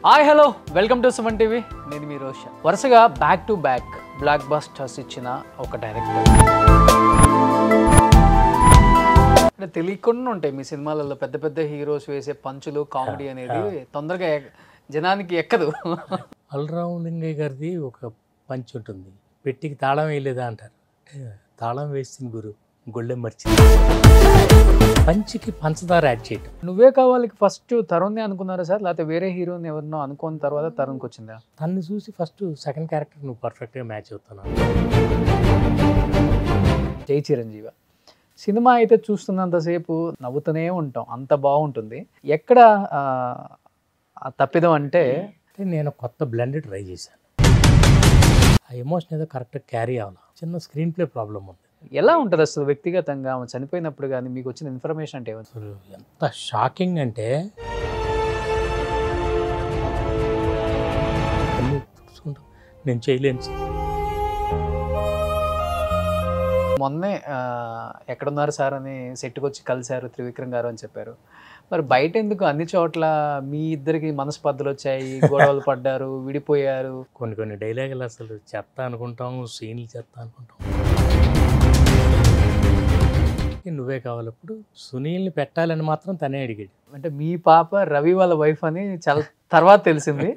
Hi hello welcome to Suman TV. నేను మీ రోషన్. వరుసగా back to back బ్లాక్ బస్టర్స్ ఇచ్చిన ఒక డైరెక్టర్. అంటే తెలియకుండా ఉంటాయి మీ సినిమాలలో పెద్ద పెద్ద హీరోస్ వేసే పంచులు, కామెడీ అనేది తొందరగా జనానికి ఎక్కదు. అల్రావులింగయ్య గారిది ఒక పంచ్ ఉంటుంది, పెట్టికి తాళం వేయలేదా అంటారు. తాళం వేసింది గురు, గొళ్ళెం మర్చింది. పంచికి పంచదార యాడ్ చేయటం. నువ్వే కావాలి ఫస్ట్ తరుణ్ని అనుకున్నారా సార్, లేకపోతే వేరే హీరోని ఎవరినో అనుకున్న తర్వాత తరుణ్కి వచ్చిందా? తన్ని చూసి ఫస్ట్ సెకండ్ క్యారెక్టర్ నువ్వు పర్ఫెక్ట్గా మ్యాచ్ అవుతున్నావు. జై చిరంజీవి సినిమా అయితే చూస్తున్నంతసేపు నవ్వుతూనే ఉంటాం, అంత బాగుంటుంది. ఎక్కడ తప్పిదం అంటే నేను కొత్త బ్లెండ్ ట్రై చేశాను. ఆ ఎమోషన్ ఏదో కరెక్ట్గా క్యారీ అవ్వాలి. చిన్న స్క్రీన్ ప్లే ప్రాబ్లం ఉంది. ఎలా ఉంటుంది అసలు వ్యక్తిగతంగా చనిపోయినప్పుడు కానీ మీకు వచ్చిన ఇన్ఫర్మేషన్ అంటే అసలు ఎంత షాకింగ్ అంటే నేను చేయలేను. మొన్నే ఎక్కడున్నారు సార్ అని సెట్కి వచ్చి కలిశారు త్రివిక్రమ్ గారు అని చెప్పారు. మరి బయట ఎందుకు అన్ని చోట్ల మీ ఇద్దరికి మనస్పర్ధలు వచ్చాయి, గొడవలు పడ్డారు, విడిపోయారు? కొన్ని డైలాగులు అసలు చెత్త అనుకుంటాం, సీన్లు చెత్త అనుకుంటాం. నువ్వే కావాలప్పుడు సునీల్ని పెట్టాలని మాత్రం తనే అడిగాడు. అంటే మీ పాప రవి వాళ్ళ వైఫ్ అని చాలా తర్వాత తెలిసింది.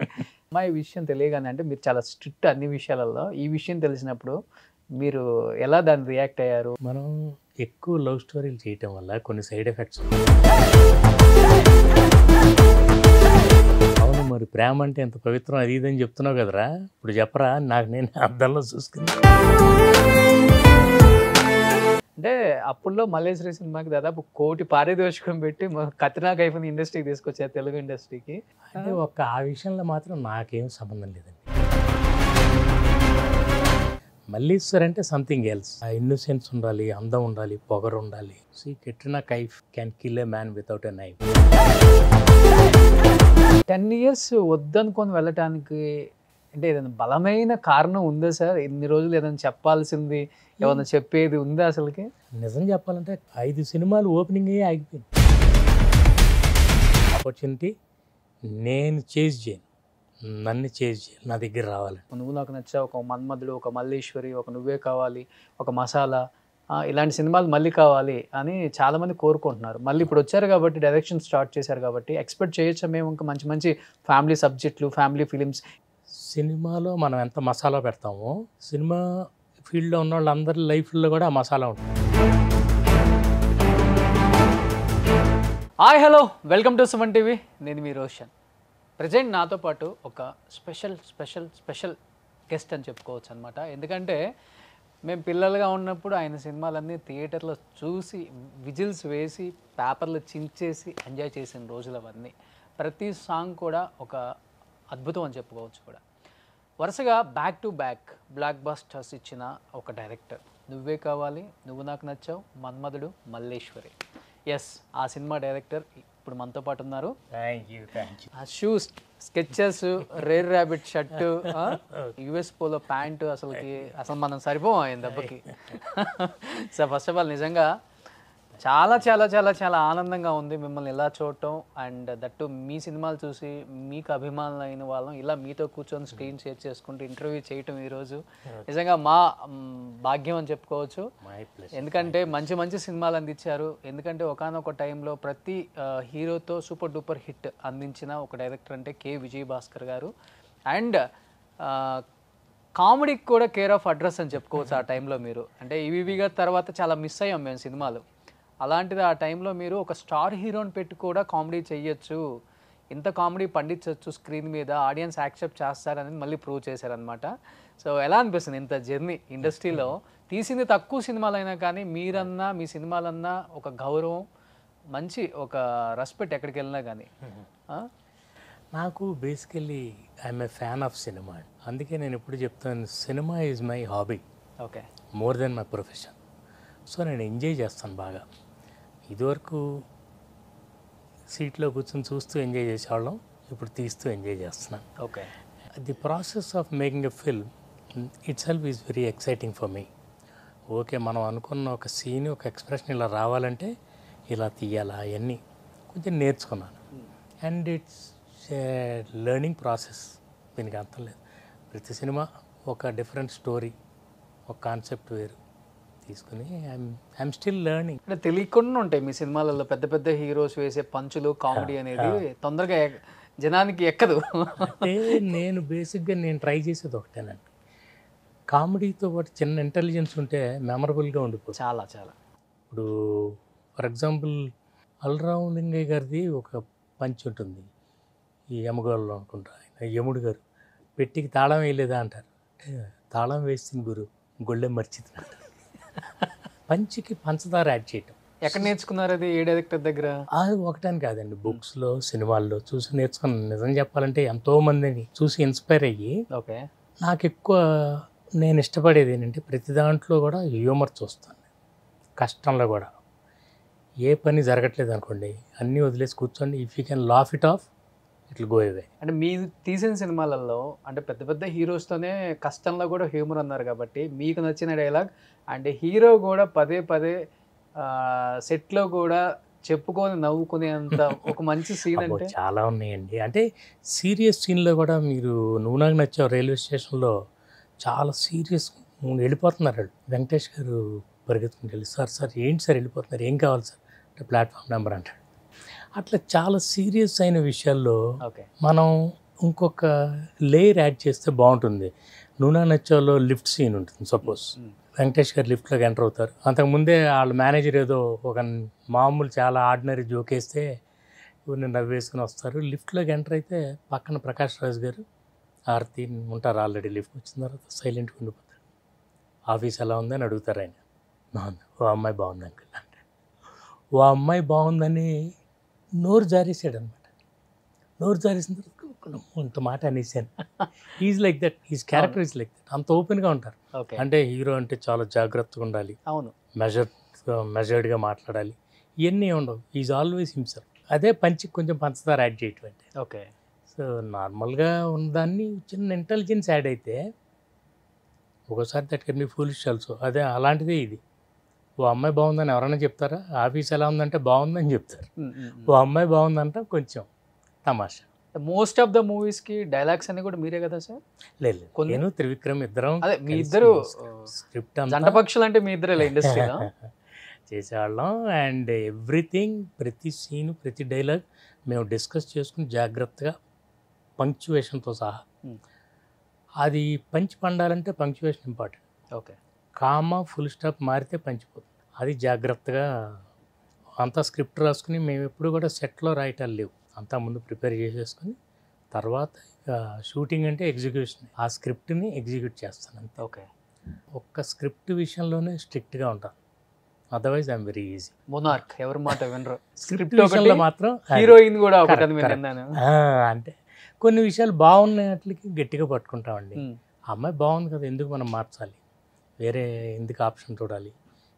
అమ్మాయి విషయం తెలియగానే, అంటే మీరు చాలా స్ట్రిక్ట్ అన్ని విషయాలలో, ఈ విషయం తెలిసినప్పుడు మీరు ఎలా దాన్ని రియాక్ట్ అయ్యారు? మనం ఎక్కువ లవ్ స్టోరీలు చేయటం వల్ల కొన్ని సైడ్ ఎఫెక్ట్స్. అవును, మరి ప్రేమ అంటే ఎంత పవిత్రం అది ఇదని చెప్తున్నావు కదరా, ఇప్పుడు చెప్పరా నాకు నేను అద్దంలో చూసుకున్నా. అంటే అప్పుల్లో మల్లేశ్వరి సినిమాకి దాదాపు 1 కోటి పారితోషికం పెట్టి కత్రినా కైఫ్ని ఇండస్ట్రీకి తీసుకొచ్చారు, తెలుగు ఇండస్ట్రీకి. అంటే ఆ విషయంలో మాత్రం నాకేం సంబంధం లేదండి. మల్లీశ్వర్ అంటే సంథింగ్ ఎల్స్. ఆ ఇన్నోసెన్స్ ఉండాలి, అందం ఉండాలి, పొగరు ఉండాలి. Katrina Kaif can kill a man without a knife. 10 years వద్దనుకొని వెళ్ళటానికి అంటే ఏదైనా బలమైన కారణం ఉందా సార్? ఇన్ని రోజులు ఏదైనా చెప్పాల్సింది, ఏమన్నా చెప్పేది ఉందా అసలుకి? నిజం చెప్పాలంటే 5 సినిమాలు ఓపెనింగ్ అయ్యి ఆగిపోయింది. ఆపర్చునిటీ నేను చేజ్ చేయను, నన్ను చేజ్ చేయాలి, నా దగ్గర రావాలి. నువ్వు నాకు నచ్చా, ఒక మన్మధుడు, ఒక మల్లేశ్వరి, ఒక నువ్వే కావాలి, ఒక మసాలా, ఇలాంటి సినిమాలు మళ్ళీ కావాలి అని చాలామంది కోరుకుంటున్నారు. మళ్ళీ ఇప్పుడు వచ్చారు కాబట్టి, డైరెక్షన్ స్టార్ట్ చేశారు కాబట్టి ఎక్స్పెక్ట్ చేయొచ్చా మేము ఇంకా మంచి మంచి ఫ్యామిలీ సబ్జెక్టులు, ఫ్యామిలీ ఫిలిమ్స్? సినిమాలో మనం ఎంత మసాలా పెడతామో సినిమా ఫీల్డ్లో ఉన్న వాళ్ళందరి లైఫ్లో కూడా ఆ మసాలా ఉంటుంది. Hi hello welcome to Suman TV. నేను మీ రోషన్. ప్రజెంట్ నాతో పాటు ఒక స్పెషల్ గెస్ట్ అని చెప్పుకోవచ్చు అనమాట. ఎందుకంటే మేము పిల్లలుగా ఉన్నప్పుడు ఆయన సినిమాలన్నీ థియేటర్లో చూసి, విజిల్స్ వేసి, పేపర్లు చించేసి ఎంజాయ్ చేసిన రోజులు అవన్నీ. ప్రతి సాంగ్ కూడా ఒక అద్భుతం అని చెప్పుకోవచ్చు కూడా. వరుసగా బ్యాక్ టు బ్యాక్ బ్లాక్ బస్టర్స్ ఇచ్చిన ఒక డైరెక్టర్. నువ్వే కావాలి, నువ్వు నాకు నచ్చావు, మన్మధుడు, మల్లేశ్వరి. ఎస్, ఆ సినిమా డైరెక్టర్ ఇప్పుడు మనతో పాటు ఉన్నారు. Thank you. ఆ shoes, sketches, rare rabbit shirt, US polo pant, అసలు మనం సరిపోం ఆయన దెబ్బకి. సో ఫస్ట్ ఆఫ్ ఆల్ నిజంగా చాలా చాలా చాలా చాలా ఆనందంగా ఉంది మిమ్మల్ని ఇలా చూడటం. అండ్ దట్టు మీ సినిమాలు చూసి మీకు అభిమానులు అయిన వాళ్ళం ఇలా మీతో కూర్చొని స్క్రీన్ షేర్ చేసుకుంటూ ఇంటర్వ్యూ చేయటం ఈరోజు నిజంగా మా భాగ్యం అని చెప్పుకోవచ్చు. ఎందుకంటే మంచి మంచి సినిమాలు అందించారు. ఎందుకంటే ఒకానొక టైంలో ప్రతి హీరోతో సూపర్ డూపర్ హిట్ అందించిన ఒక డైరెక్టర్ అంటే కె విజయభాస్కర్ గారు. అండ్ కామెడీకి కూడా కేర్ ఆఫ్ అడ్రస్ అని చెప్పుకోవచ్చు ఆ టైంలో మీరు. అంటే ఈవీవి గారి తర్వాత చాలా మిస్ అయ్యాం మేము సినిమాలు. అలాంటిది ఆ టైంలో మీరు ఒక స్టార్ హీరోని పెట్టి కూడా కామెడీ చెయ్యొచ్చు, ఇంత కామెడీ పండించవచ్చు స్క్రీన్ మీద, ఆడియన్స్ యాక్సెప్ట్ చేస్తారని మళ్ళీ ప్రూవ్ చేశారనమాట. సో ఎలా అనిపిస్తుంది ఇంత జర్నీ ఇండస్ట్రీలో? తీసింది తక్కువ సినిమాలైనా కానీ మీరన్నా, మీ సినిమాలన్నా ఒక గౌరవం, మంచి ఒక రెస్పెక్ట్ ఎక్కడికి వెళ్ళినా కానీ. నాకు basically I'm a fan of cinema. అందుకే నేను ఎప్పుడు చెప్తాను, cinema is my hobby. Okay, more than my profession. So నేను ఎంజాయ్ చేస్తాను బాగా. ఇదివరకు సీట్లో కూర్చొని చూస్తూ ఎంజాయ్ చేసేవాళ్ళం, ఇప్పుడు తీస్తూ ఎంజాయ్ చేస్తున్నాను. Okay, the process of making a film it self is very exciting for me. Okay, మనం అనుకున్న ఒక సీన్, ఒక ఎక్స్ప్రెషన్ ఇలా రావాలంటే ఇలా తీయాలా అవన్నీ కొంచెం నేర్చుకున్నాను. అండ్ ఇట్స్ లెర్నింగ్ ప్రాసెస్, దీనికి అంతం లేదు. ప్రతి సినిమా ఒక డిఫరెంట్ స్టోరీ, ఒక కాన్సెప్ట్ వేరు తీసుకుని ఐఎమ్ స్టిల్ లెర్నింగ్. అంటే తెలియకుండా ఉంటాయి మీ సినిమాలలో పెద్ద పెద్ద హీరోస్ వేసే పంచులు, కామెడీ అనేది తొందరగా జనానికి ఎక్కదు. అంటే నేను బేసిక్గా నేను ట్రై చేసేది ఒకటేనండి, కామెడీతో పాటు చిన్న ఇంటెలిజెన్స్ ఉంటే మెమరబుల్గా ఉండిపోతుంది. చాలా చాలా. ఇప్పుడు ఫర్ ఎగ్జాంపుల్ అల్రావు లింగయ్య గారిది ఒక పంచ్ ఉంటుంది, ఈ యమగోళలో అనుకుంటా, ఆయన యముడు గారు పెట్టికి తాళం వేయలేదా అంటారు, అంటే తాళం వేసింది గురు గొళ్ళెం మర్చిది అంటారు. పంచికి పంచదార యాడ్ చేయటం ఎక్కడ నేర్చుకున్నారు అది? ఏ డైరెక్టర్ దగ్గర? అది ఒకటని కాదండి, బుక్స్లో సినిమాల్లో చూసి నేర్చుకున్నాను. నిజం చెప్పాలంటే ఎంతోమందిని చూసి ఇన్స్పైర్ అయ్యి, ఓకే, నాకు ఎక్కువ నేను ఇష్టపడేది ఏంటంటే ప్రతి దాంట్లో కూడా హ్యూమర్ చూస్తాను. కష్టంలో కూడా ఏ పని జరగట్లేదు అనుకోండి, అన్నీ వదిలేసి కూర్చోండి, if you can laugh it of it will go away. అంటే మీరు తీసిన సినిమాలలో అంటే పెద్ద పెద్ద హీరోస్తోనే కష్టంలో కూడా హ్యూమర్ అన్నారు కాబట్టి మీకు నచ్చిన డైలాగ్ అంటే హీరో కూడా పదే పదే సెట్లో కూడా చెప్పుకొని నవ్వుకునేంత ఒక మంచి సీన్ అంటే? చాలా ఉన్నాయండి. అంటే సీరియస్ సీన్లో కూడా మీరు నువ్వు నాకు నచ్చావు రైల్వే స్టేషన్లో చాలా సీరియస్ వెళ్ళిపోతున్నారు వాళ్ళు. వెంకటేష్ గారు పరిగెత్తుకుని వెళ్ళి, సార్ సార్ ఏంటి సార్ వెళ్ళిపోతున్నారు, ఏం కావాలి సార్ అంటే ప్లాట్ఫామ్ నెంబర్ అంటాడు. అట్లా చాలా సీరియస్ అయిన విషయాల్లో మనం ఇంకొక లేయర్ యాడ్ చేస్తే బాగుంటుంది. నూనె నచ్చాలో లిఫ్ట్ సీన్ ఉంటుంది సపోజ్, వెంకటేష్ గారు లిఫ్ట్లోకి ఎంటర్ అవుతారు. అంతకుముందే వాళ్ళ మేనేజర్ ఏదో ఒక మామూలు చాలా ఆర్డినరీ జోక్ వేస్తే ఇవన్నీ నవ్వేసుకుని వస్తారు. లిఫ్ట్లోకి ఎంటర్ అయితే పక్కన ప్రకాష్ రాజ్ గారు ఆర్తి ఉంటారు, ఆల్రెడీ లిఫ్ట్ వచ్చిన తర్వాత సైలెంట్గా ఉండిపోతారు. ఆఫీస్ ఎలా ఉందని అడుగుతారు ఆయన. బాగుంది, ఓ అమ్మాయి బాగుంది అంకుల్ అంటే, ఓ అమ్మాయి బాగుందని నోరు జారేసాడు అనమాట. నోరు జారేసిన తర్వాత ఇంత మాట అనేసాను. Is like that, is character is like that. అంత ఓపెన్గా ఉంటారు. అంటే హీరో అంటే చాలా జాగ్రత్తగా ఉండాలి, అవును, మెజర్డ్గా మాట్లాడాలి, ఇవన్నీ ఉండవు. Is always himself. అదే పంచి కొంచెం పంచదార యాడ్ చేయటం అంటే. ఓకే, సో నార్మల్గా ఉన్నదాన్ని చిన్న ఇంటెలిజెన్స్ యాడ్ అయితే ఒకసారి that can be foolish also. అదే అలాంటిదే ఇది. ఓ అమ్మాయి బాగుందని ఎవరైనా చెప్తారా? ఆఫీస్ ఎలా ఉందంటే బాగుందని చెప్తారు. ఓ అమ్మాయి బాగుందంటే కొంచెం తమాషా. మోస్ట్ ఆఫ్ ద మూవీస్ కి డైలాగ్స్ అన్ని కూడా మీరే కదా సార్? లేదు, నేను త్రివిక్రమ్ ఇద్దరం, అదే మీ ఇద్దరు స్క్రిప్ట్ జంట పక్షులు అంటే మీ ఇద్దరే ఇండస్ట్రీలో చేసేవాళ్ళం. అండ్ ఎవ్రీథింగ్, ప్రతి సీన్ ప్రతి డైలాగ్ మేము డిస్కస్ చేసుకుని జాగ్రత్తగా పంక్చువేషన్తో సహా. అది పంచి పండాలంటే punctuation important. Okay, comma full stop మారితే పంచిపోతుంది. అది జాగ్రత్తగా అంతా స్క్రిప్ట్ రాసుకుని, మేము ఎప్పుడు కూడా సెట్లో రాయటాలు లేవు, అంతా ముందు ప్రిపేర్ చేసేసుకుని తర్వాత ఇక షూటింగ్ అంటే ఎగ్జిక్యూషన్, ఆ స్క్రిప్ట్ని ఎగ్జిక్యూట్ చేస్తాను అంతే. ఓకే, ఒక్క స్క్రిప్ట్ విషయంలోనే స్ట్రిక్ట్గా ఉంటాను, otherwise I'm very easy. Monarch ఎవరి మాట వినరు. స్క్రిప్ట్ విషయంలో మాత్రం హీరోయిన్ కూడా అంటే కొన్ని విషయాలు బాగున్నట్లకి గట్టిగా పట్టుకుంటామండి. ఆ అమ్మాయి బాగుంది కదా, ఎందుకు మనం మార్చాలి, వేరే ఎందుకు ఆప్షన్ చూడాలి,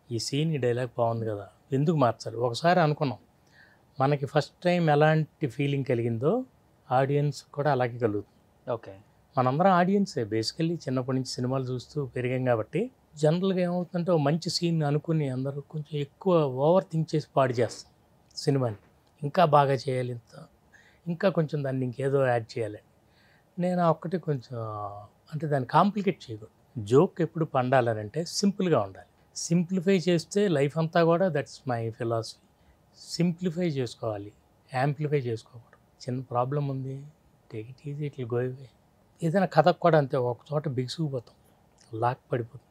ఈ సీన్ ఈ డైలాగ్ బాగుంది కదా ఎందుకు మార్చాలి. ఒకసారి అనుకున్నాం, మనకి ఫస్ట్ టైం ఎలాంటి ఫీలింగ్ కలిగిందో ఆడియన్స్ కూడా అలాగే కలుగుతుంది. ఓకే, మనందరం ఆడియన్సే బేసికల్లీ, చిన్నప్పటి నుంచి సినిమాలు చూస్తూ పెరిగాం కాబట్టి జనరల్గా ఏమవుతుందంటే ఒక మంచి సీన్ అనుకుని అందరూ కొంచెం ఎక్కువ ఓవర్ థింక్ చేసి పాడు చేస్తాం సినిమాని. ఇంకా బాగా చేయాలి, ఇంకా కొంచెం దాన్ని ఇంకేదో యాడ్ చేయాలి. నేను ఒక్కటి కొంచెం అంటే దాన్ని కాంప్లికేట్ చేయకూడదు. జోక్ ఎప్పుడు పండాలనంటే సింపుల్గా ఉండాలి. సింప్లిఫై చేస్తే లైఫ్ అంతా కూడా, దట్స్ మై ఫిలాసఫీ. సింప్లిఫై చేసుకోవాలి, యాంప్లిఫై చేసుకోకూడదు. చిన్న ప్రాబ్లం ఉంది, take it easy, it will go away. ఏదైనా కథకు కూడా అంతే, ఒక చోట బిగుసుకుపోతాం, లాక్ పడిపోతాం,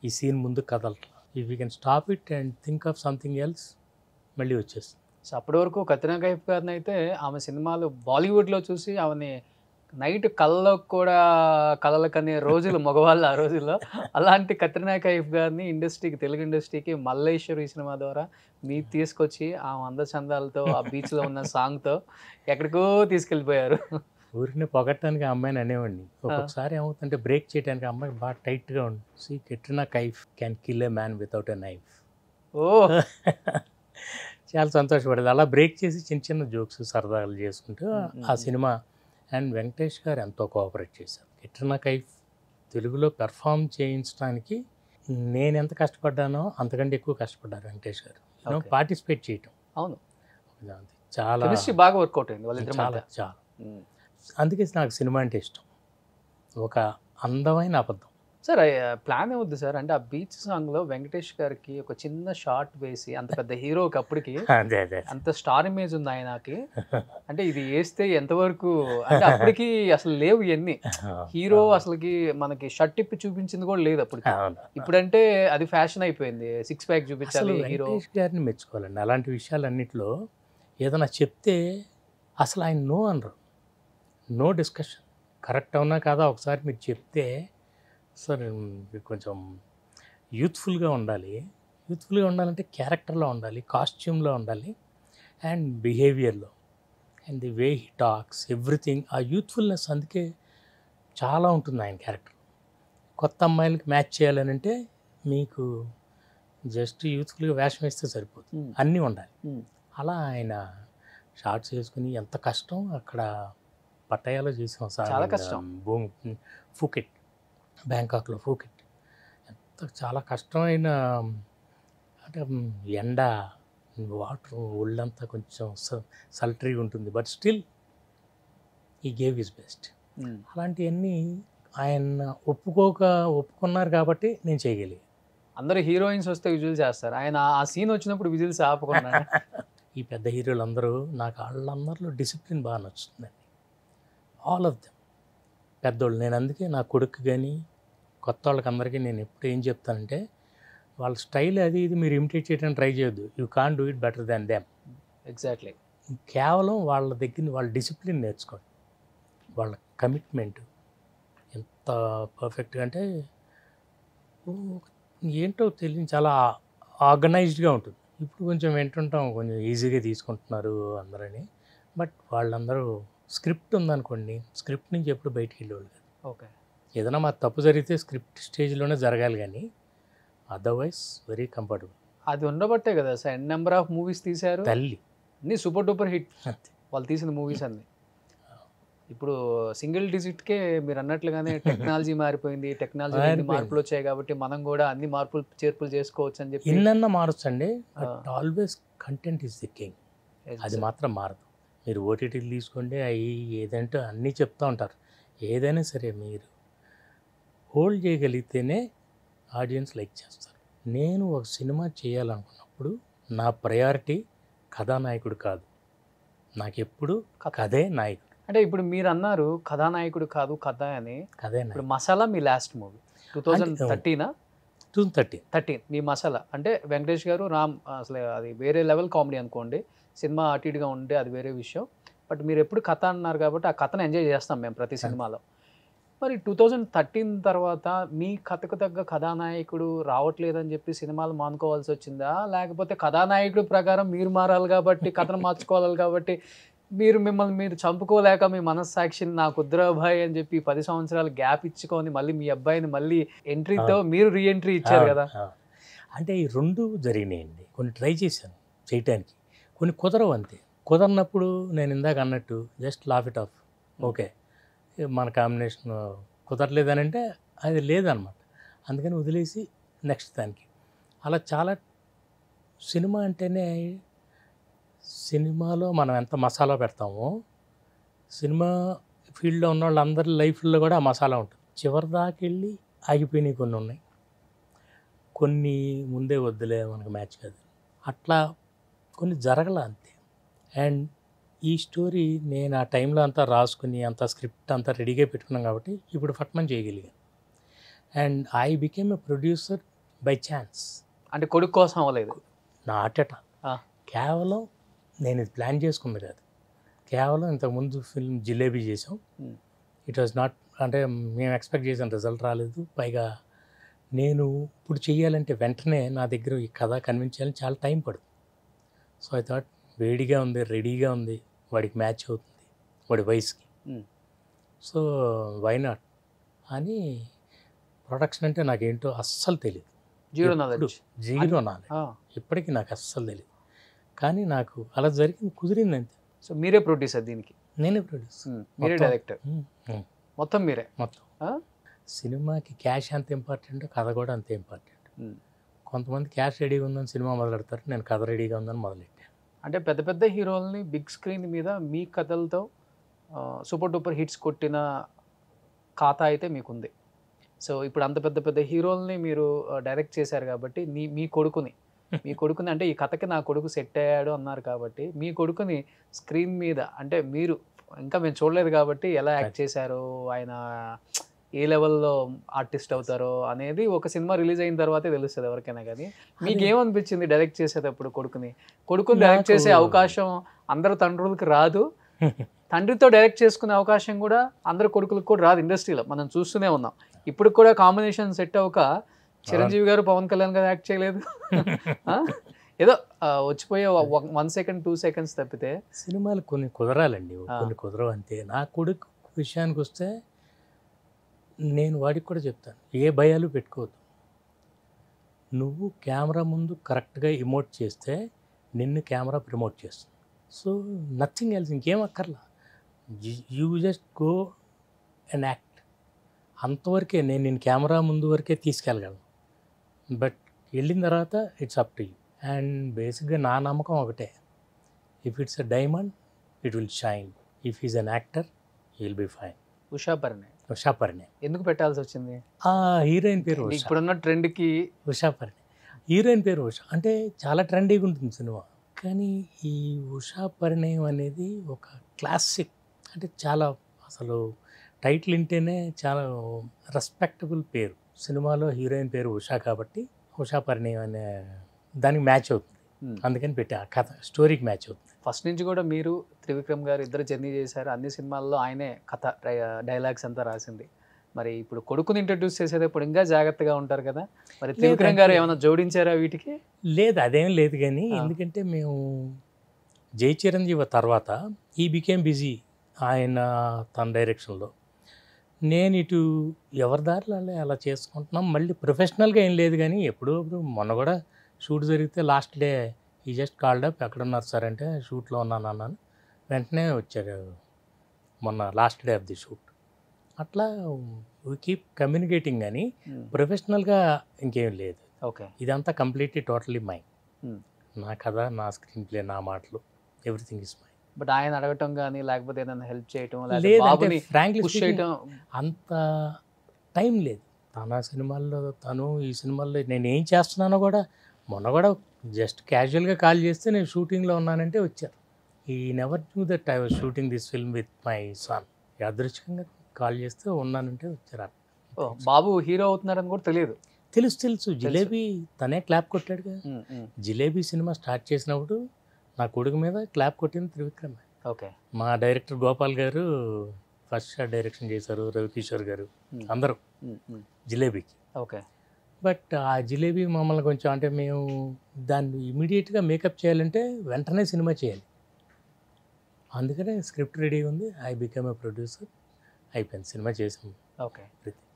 ఈ సీన్ ముందు కదలట్లా. If you can stop it and think of something else, మళ్ళీ వచ్చేస్తుంది. సో అప్పటి వరకు కత్రినా కైఫ్ గారిని అయితే ఆమె సినిమాలు బాలీవుడ్లో చూసి ఆమెని నైట్ కళ్ళకు కూడా కలలకనే రోజులు మగవాళ్ళు ఆ రోజుల్లో. అలాంటి కత్రినా కైఫ్ గారిని ఇండస్ట్రీకి, తెలుగు ఇండస్ట్రీకి మల్లేశ్వరి సినిమా ద్వారా మీరు తీసుకొచ్చి ఆమె అందచందాలతో, ఆ బీచ్లో ఉన్న సాంగ్తో ఎక్కడికో తీసుకెళ్ళిపోయారు. ఊరిని పొగట్టడానికి ఆ అమ్మాయిని అనేవాడిని. ఒక్కొక్కసారి ఏమవుతుందంటే బ్రేక్ చేయడానికి అమ్మాయి బాగా టైట్గా ఉంది. See Katrina Kaif can kill a man without a knife. ఓ చాలా సంతోషపడేది. అలా బ్రేక్ చేసి చిన్న చిన్న జోక్స్ సరదాలు చేసుకుంటూ ఆ సినిమా. అండ్ వెంకటేష్ గారు ఎంతో కోఆపరేట్ చేశారు. కత్రినా కైఫ్ తెలుగులో పెర్ఫామ్ చేయించడానికి నేను ఎంత కష్టపడ్డానో అంతకంటే ఎక్కువ కష్టపడ్డారు వెంకటేష్ గారు. పార్టిసిపేట్ చేయటం. అవును, చాలా బాగా వర్కౌట్ అయింది వాళ్ళిద్దరి చాలా మధ్య. చాలా అందుకే నాకు సినిమా అంటే ఇష్టం. ఒక అందమైన అబద్ధం. సార్ ప్లాన్ ఏమవుద్ది సార్ అంటే ఆ బీచ్ సాంగ్లో వెంకటేష్ గారికి ఒక చిన్న షార్ట్ వేసి అంత పెద్ద హీరోకి అప్పటికి అదే అదే అంత స్టార్ ఇమేజ్ ఉంది ఆయనకి. అంటే ఇది వేస్తే ఎంతవరకు అంటే అప్పటికి అసలు లేవు ఇవన్నీ. హీరో అసలుకి మనకి షర్ట్ ఇప్పి చూపించింది కూడా లేదు అప్పటికి. అవును. ఇప్పుడంటే అది ఫ్యాషన్ అయిపోయింది. 6 ప్యాక్ అసలు చూపించాలి హీరో. వెంకటేష్ గారిని మెచ్చుకోవాలండి. అలాంటి విషయాలన్నిటిలో ఏదైనా చెప్తే అసలు ఆయన నో అనరు. No discussion. కరెక్ట్ అవునా కాదా ఒకసారి మీరు చెప్తే సార్ మీరు కొంచెం యూత్ఫుల్గా ఉండాలి. యూత్ఫుల్గా ఉండాలంటే క్యారెక్టర్లో ఉండాలి, కాస్ట్యూమ్లో ఉండాలి, అండ్ బిహేవియర్లో, and the way he talks everything. ఆ యూత్ఫుల్నెస్ అందుకే చాలా ఉంటుంది ఆయన క్యారెక్టర్. కొత్త అమ్మాయిలకి మ్యాచ్ చేయాలని అంటే మీకు జస్ట్ యూత్ఫుల్గా వేషం వేస్తే సరిపోతుంది, అన్నీ ఉండాలి. అలా ఆయన షార్ట్స్ వేసుకుని ఎంత కష్టం అక్కడ పట్టాయాలో చేసాం సార్. చాలా కష్టం. భూమి ఫూకెట్, బ్యాంకాక్లో ఫూకెట్. ఎంత చాలా కష్టమైన అంటే ఎండ, వాటర్, ఒళ్ళంతా కొంచెం సల్టరీగా ఉంటుంది. బట్ స్టిల్ ఈ గేవ్ హిస్ బెస్ట్. అలాంటివన్నీ ఆయన ఒప్పుకున్నారు కాబట్టి నేను చేయగలిగాను. అందరూ హీరోయిన్స్ వస్తే విజువల్ చేస్తారు, ఆయన ఆ సీన్ వచ్చినప్పుడు విజువల్స్ ఆపకుండా. ఈ పెద్ద హీరోలు అందరూ నాకు వాళ్ళందరిలో డిసిప్లిన్ బాగా నచ్చుతుందండి. ఆల్ ఆఫ్ దెమ్ పెద్దోళ్ళు. నేను అందుకే నా కొడుకు కానీ కొత్త వాళ్ళకి అందరికీ నేను ఎప్పుడు ఏం చెప్తానంటే వాళ్ళ స్టైల్ అది ఇది మీరు ఇమిటేట్ చేయడానికి ట్రై చేయొద్దు. You can do it better than them. Exactly. కేవలం వాళ్ళ దగ్గర వాళ్ళ డిసిప్లిన్ నేర్చుకోండి. వాళ్ళ కమిట్మెంట్ ఎంత పర్ఫెక్ట్గా అంటే ఏంటో తెలియని చాలా ఆర్గనైజ్డ్గా ఉంటుంది. ఇప్పుడు కొంచెం వింటుంటాం కొంచెం ఈజీగా తీసుకుంటున్నారు అందరని. బట్ వాళ్ళందరూ స్క్రిప్ట్ ఉందనుకోండి, స్క్రిప్ట్ నుంచి ఎప్పుడు బయటికి వెళ్ళేవాళ్ళు కాదు. ఓకే. ఏదైనా మా తప్పు జరిగితే స్క్రిప్ట్ స్టేజ్లోనే జరగాలి కానీ అదర్వైజ్ వెరీ కంఫర్టబుల్. అది ఉండబట్టే కదా sir n number of movies తీశారు, తల్లి అన్ని సూపర్ డూపర్ హిట్ వాళ్ళు తీసిన మూవీస్ అన్ని. ఇప్పుడు సింగిల్ డిజిట్కే మీరు అన్నట్లుగానే టెక్నాలజీ మారిపోయింది, టెక్నాలజీ మార్పులు వచ్చాయి కాబట్టి మనం కూడా అన్ని మార్పులు చేర్పులు చేసుకోవచ్చు అని చెప్పి. ఎన్నన్నా మారొచ్చండి, but always content is the king. అది మాత్రం మారదు. మీరు ఓటీటీలు తీసుకోండి, అవి ఏదంటే అన్నీ చెప్తూ ఉంటారు. ఏదైనా సరే మీరు హోల్డ్ చేయగలిగితేనే ఆడియన్స్ లైక్ చేస్తారు. నేను ఒక సినిమా చేయాలనుకున్నప్పుడు నా ప్రయారిటీ కథానాయకుడు కాదు, నాకు ఎప్పుడు కథే నాయకుడు. అంటే ఇప్పుడు మీరు అన్నారు కథానాయకుడు కాదు కథ అని. కథే ఇప్పుడు మసాలా మీ లాస్ట్ మూవీ 2013 మీ మసాలా అంటే వెంకటేష్ గారు రామ్ అసలు అది వేరే లెవెల్ కామెడీ అనుకోండి. సినిమా అటు ఇటుగా ఉంటే అది వేరే విషయం. బట్ మీరు ఎప్పుడు కథ అన్నారు కాబట్టి ఆ కథను ఎంజాయ్ చేస్తాం మేము ప్రతి సినిమాలో. మరి 2013 తర్వాత మీ కథకు తగ్గ కథానాయకుడు రావట్లేదని చెప్పి సినిమాలు మానుకోవాల్సి వచ్చిందా, లేకపోతే కథానాయకుడు ప్రకారం మీరు మారాలి కాబట్టి కథను మార్చుకోవాలి కాబట్టి మిమ్మల్ని మీరు చంపుకోలేక మీ మనస్సాక్షిని నాకు కుద్రాబాయ్ అని చెప్పి 10 సంవత్సరాలు గ్యాప్ ఇచ్చుకొని మళ్ళీ మీ అబ్బాయిని మళ్ళీ ఎంట్రీతో మీరు రీఎంట్రీ ఇచ్చారు కదా? అంటే ఈ రెండు జరిగినాయండి. కొన్ని ట్రై చేశాను చేయటానికి, కొన్ని కుదరవు. అంతే కుదరనప్పుడు నేను ఇందాక అన్నట్టు just laugh it of. Okay మన కాంబినేషన్ కుదరలేదని అంటే అది లేదనమాట. అందుకని వదిలేసి నెక్స్ట్ దానికి. అలా చాలా సినిమా అంటేనే సినిమాలో మనం ఎంత మసాలా పెడతామో సినిమా ఫీల్డ్లో ఉన్న వాళ్ళందరి లైఫ్లో కూడా ఆ మసాలా ఉంటుంది. చివరి దాకా వెళ్ళి ఆగిపోయినాయి కొన్ని ఉన్నాయి, కొన్ని ముందే వద్దులే మనకు మ్యాచ్ కాదు, అట్లా కొన్ని జరగల అంతే. అండ్ ఈ స్టోరీ నేను ఆ టైంలో అంతా రాసుకుని అంత స్క్రిప్ట్ అంతా రెడీగా పెట్టుకున్నాం కాబట్టి ఇప్పుడు ఫట్మన్ చేయగలిగాను. And I became a producer by chance. అంటే కొడుకు కోసం అవ్వలేదు, నాట్ ఎట్ ఆల్. కేవలం నేను ఇది ప్లాన్ చేసుకుంది కాదు. కేవలం ఇంతకుముందు ఫిల్మ్ జిలేబీ చేసాం. ఇట్ వాజ్ నాట్ అంటే మేము ఎక్స్పెక్ట్ చేసిన రిజల్ట్ రాలేదు. పైగా నేను ఇప్పుడు చేయాలంటే వెంటనే నా దగ్గర ఈ కథ కన్విన్స్ చేయాలని చాలా టైం పడుతుంది. సో ఐ థాట్ వేడిగా ఉంది, రెడీగా ఉంది, వాడికి మ్యాచ్ అవుతుంది వాడి వయసుకి, సో వై నాట్ అని. ప్రొడక్షన్ అంటే నాకేంటో అస్సలు తెలియదు, జీరో నాలెడ్జ్. ఇప్పటికీ నాకు అస్సలు తెలియదు. కానీ నాకు అలా జరిగింది, కుదిరింది అంతే. సో మీరే ప్రొడ్యూసర్ దీనికి? నేనే ప్రొడ్యూసర్, మీరే డైరెక్టర్, మొత్తం మీరే. మొత్తం సినిమాకి క్యాష్ అంత ఇంపార్టెంట్, కథ కూడా అంతే ఇంపార్టెంట్. కొంతమంది క్యాష్ రెడీగా ఉందని సినిమా మొదలెడతారు, నేను కథ రెడీగా ఉందని మొదలెట్టాను. అంటే పెద్ద పెద్ద హీరోలని బిగ్ స్క్రీన్ మీద మీ కథలతో సూపర్ డూపర్ హిట్స్ కొట్టిన ఖాతా అయితే మీకుంది. సో ఇప్పుడు అంత పెద్ద పెద్ద హీరోల్ని మీరు డైరెక్ట్ చేశారు కాబట్టి మీ కొడుకుని అంటే ఈ కథకి నా కొడుకు సెట్ అయ్యాడు అన్నారు కాబట్టి మీ కొడుకుని స్క్రీన్ మీద అంటే మీరు ఇంకా మేము చూడలేదు కాబట్టి ఎలా యాక్ట్ చేశారో, ఆయన ఏ లెవెల్లో ఆర్టిస్ట్ అవుతారో అనేది ఒక సినిమా రిలీజ్ అయిన తర్వాతే తెలుస్తుంది ఎవరికైనా. కానీ మీకేమనిపించింది డైరెక్ట్ చేసేటప్పుడు కొడుకుని డైరెక్ట్ చేసే అవకాశం అందరు తండ్రులకి రాదు, తండ్రితో డైరెక్ట్ చేసుకునే అవకాశం కూడా అందరు కొడుకులకు కూడా రాదు. ఇండస్ట్రీలో మనం చూస్తూనే ఉన్నాం. ఇప్పుడు కూడా కాంబినేషన్ సెట్ అవ్వక చిరంజీవి గారు పవన్ కళ్యాణ్ గారు యాక్ట్ చేయలేదు. ఏదో వచ్చిపోయే 1 సెకండ్ 2 సెకండ్స్ తప్పితే సినిమాలు కొన్ని కుదరాలండి, కొన్ని కుదరవు అంతే. నా కొడుకు విషయానికి వస్తే నేను వాడికి కూడా చెప్తాను, ఏ భయాలు పెట్టుకోవద్దు. నువ్వు కెమెరా ముందు కరెక్ట్గా ఇమోట్ చేస్తే నిన్ను కెమెరా ప్రమోట్ చేస్తుంది. సో నథింగ్ ఎల్స్, ఇంకేం అక్కర్లా. You just go and act. అంతవరకే నేను కెమెరా ముందు వరకే తీసుకెళ్ళగలను. బట్ వెళ్ళిన తర్వాత it's up to you. And బేసిక్గా నా నమ్మకం ఒకటే, if it's a diamond it will shine, if is an actor he will be fine. Usha Parinay ఎందుకు పెట్టాల్సి వచ్చింది? ఆ హీరోయిన్ పేరు ఉషా. ఇప్పుడున్న ట్రెండ్కి ఉషా పరిణయ్, హీరోయిన్ పేరు ఉషా. అంటే చాలా ట్రెండీగా ఉంటుంది సినిమా. కానీ ఈ ఉషా పరిణయం అనేది ఒక క్లాసిక్, అంటే చాలా అసలు టైటిల్ వింటేనే చాలా రెస్పెక్టబుల్ పేరు. సినిమాలో హీరోయిన్ పేరు ఉషా కాబట్టి ఉషా పరిణయం అనే దానికి మ్యాచ్ అవుతుంది, అందుకని పెట్టి ఆ కథ స్టోరీకి మ్యాచ్ అవుతుంది. ఫస్ట్ నుంచి కూడా మీరు త్రివిక్రమ్ గారు ఇద్దరు జర్నీ చేశారు, అన్ని సినిమాల్లో ఆయనే కథ డైలాగ్స్ అంతా రాసింది. మరి ఇప్పుడు కొడుకుని ఇంట్రడ్యూస్ చేసేటప్పుడు ఇంకా జాగ్రత్తగా ఉంటారు కదా, మరి త్రివిక్రమ్ గారు ఏమైనా జోడించారా వీటికి? లేదు, అదేం లేదు. కానీ ఎందుకంటే మేము జై చిరంజీవి తర్వాత ఈ బికేమ్ బిజీ ఆయన తన డైరెక్షన్లో, నేను ఇటు ఎవరి దారిలో అలా చేసుకుంటున్నాం. మళ్ళీ ప్రొఫెషనల్గా ఏం లేదు, కానీ ఎప్పుడూ మొన్న కూడా షూట్ జరిగితే లాస్ట్ డే ఈ జస్ట్ కాల్డ్ అప్, ఎక్కడున్నారు సార్ అంటే షూట్లో అన్నాను. వెంటనే వచ్చారు మొన్న last day of the shoot. అట్లా వీ కీప్ కమ్యూనికేటింగ్, కానీ ప్రొఫెషనల్గా ఇంకేం లేదు. ఓకే, ఇదంతా కంప్లీట్లీ టోటలీ మైండ్. నా కథ, నా స్క్రీన్ ప్లే, నా మాటలు, ఎవ్రీథింగ్ ఇస్ మైండ్. బట్ ఆయన అడగటం కానీ లేకపోతే ఏదైనా హెల్ప్ చేయటం లేదంటే ఫ్రాంక్లీ అంత టైం లేదు. తన సినిమాల్లో తను, ఈ సినిమాల్లో నేను ఏం చేస్తున్నానో కూడా మొన్న కూడా జస్ట్ క్యాజువల్గా కాల్ చేస్తే నేను షూటింగ్లో ఉన్నానంటే వచ్చారు. ఈ never knew that I was shooting this film with my son. యాదృచ్ఛికంగా కాల్ చేస్తే ఉన్నానంటే వచ్చారు. బాబు హీరో అవుతున్నారని కూడా తెలియదు? తెలుసు. జిలేబీ తనే క్లాప్ కొట్టాడు కదా. జిలేబీ సినిమా స్టార్ట్ చేసినప్పుడు నా కొడుకు మీద క్లాప్ కొట్టింది త్రివిక్రమ్. ఓకే, మా డైరెక్టర్ గోపాల్ గారు ఫస్ట్ షాట్ డైరెక్షన్ చేశారు, రవికిషోర్ గారు అందరూ జిలేబీకి. ఓకే, బట్ ఆ జిలేబీ మమ్మల్ని కొంచెం, అంటే మేము దాన్ని ఇమీడియట్గా మేకప్ చేయాలంటే వెంటనే సినిమా చేయాలి, అందుకనే స్క్రిప్ట్ రెడీ ఉంది. ఐ బికమ్ ఏ ప్రొడ్యూసర్, అయిపోయింది, సినిమా చేసాము. ఓకే.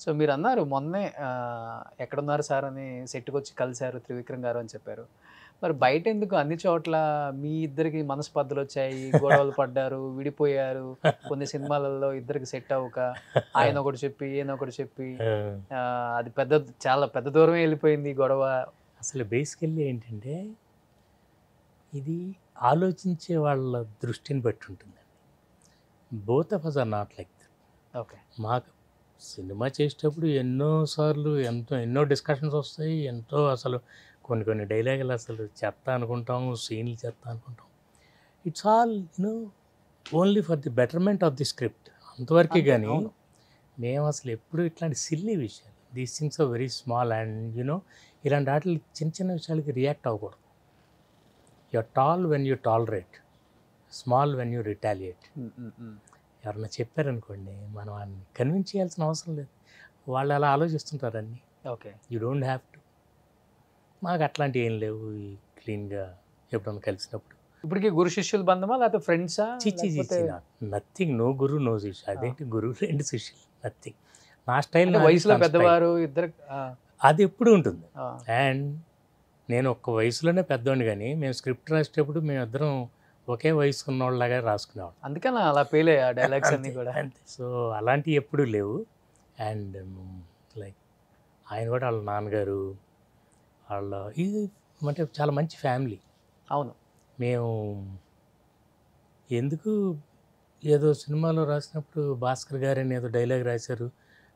సో మీరు అన్నారు మొన్నే ఎక్కడున్నారు సార్ అని సెట్కి వచ్చి కలిశారు త్రివిక్రమ్ గారు అని చెప్పారు. మరి బయట ఎందుకు అన్ని చోట్ల మీ ఇద్దరికి మనస్పర్ధలు వచ్చాయి, గొడవలు పడ్డారు, విడిపోయారు, కొన్ని సినిమాలలో ఇద్దరికి సెట్ అవ్వక ఆయన ఒకటి చెప్పి ఈయన ఒకటి చెప్పి అది చాలా పెద్ద దూరమే వెళ్ళిపోయింది గొడవ. అసలు బేసికల్లీ ఏంటంటే ఇది ఆలోచించే వాళ్ళ దృష్టిని బట్టి ఉంటుందండి. Both of us are not like that. Okay, మాకు సినిమా చేసేటప్పుడు ఎన్నోసార్లు ఎన్నో డిస్కషన్స్ వస్తాయి, అసలు కొన్ని డైలాగులు అసలు చెత్త అనుకుంటాం, సీన్లు చెత్త అనుకుంటాం. It's all only for the betterment of the script, అంతవరకే. కానీ మేము అసలు ఎప్పుడు ఇట్లాంటి సిల్లీ విషయాలు, these things are very small and ఇలాంటి వాటికి చిన్న విషయాలకి రియాక్ట్ అవ్వకూడదు. You're tall when you tolerate, small when you retaliate. ఎవరన్నా చెప్పారనుకోండి, మనం వాళ్ళని కన్విన్స్ చేయాల్సిన అవసరం లేదు, వాళ్ళు అలా ఆలోచిస్తుంటారన్నీ. Okay, you don't have to. మాకు అట్లాంటివి ఏం లేవు. క్లీన్గా ఎప్పుడన్నా కలిసినప్పుడు. ఇప్పటికీ గురు శిష్యుల బంధమా లేకపోతే ఫ్రెండ్సా? నథింగ్, నో గురు నో శిష్యు. అదేంటి గురువు రెండు శిష్యులు, నథింగ్. నా స్టైల్, వయసులో పెద్దవారు ఇద్దరు, అది ఎప్పుడు ఉంటుంది. అండ్ నేను ఒక్క వయసులోనే పెద్దవాడిని, కానీ మేము స్క్రిప్ట్ రాసేటప్పుడు మేమిద్దరం ఒకే వయసు ఉన్నవాళ్ళలాగా రాసుకునేవాళ్ళం. అందుకని అలా పేలే ఆ డైలాగ్స్ అన్నీ కూడా. అంతే. సో అలాంటివి ఎప్పుడూ లేవు. అండ్ లైక్ ఆయన కూడా వాళ్ళ నాన్నగారు ఇది అంటే చాలా మంచి ఫ్యామిలీ. అవును, మేము ఎందుకు ఏదో సినిమాలో రాసినప్పుడు భాస్కర్ గారని ఏదో డైలాగ్ రాశారు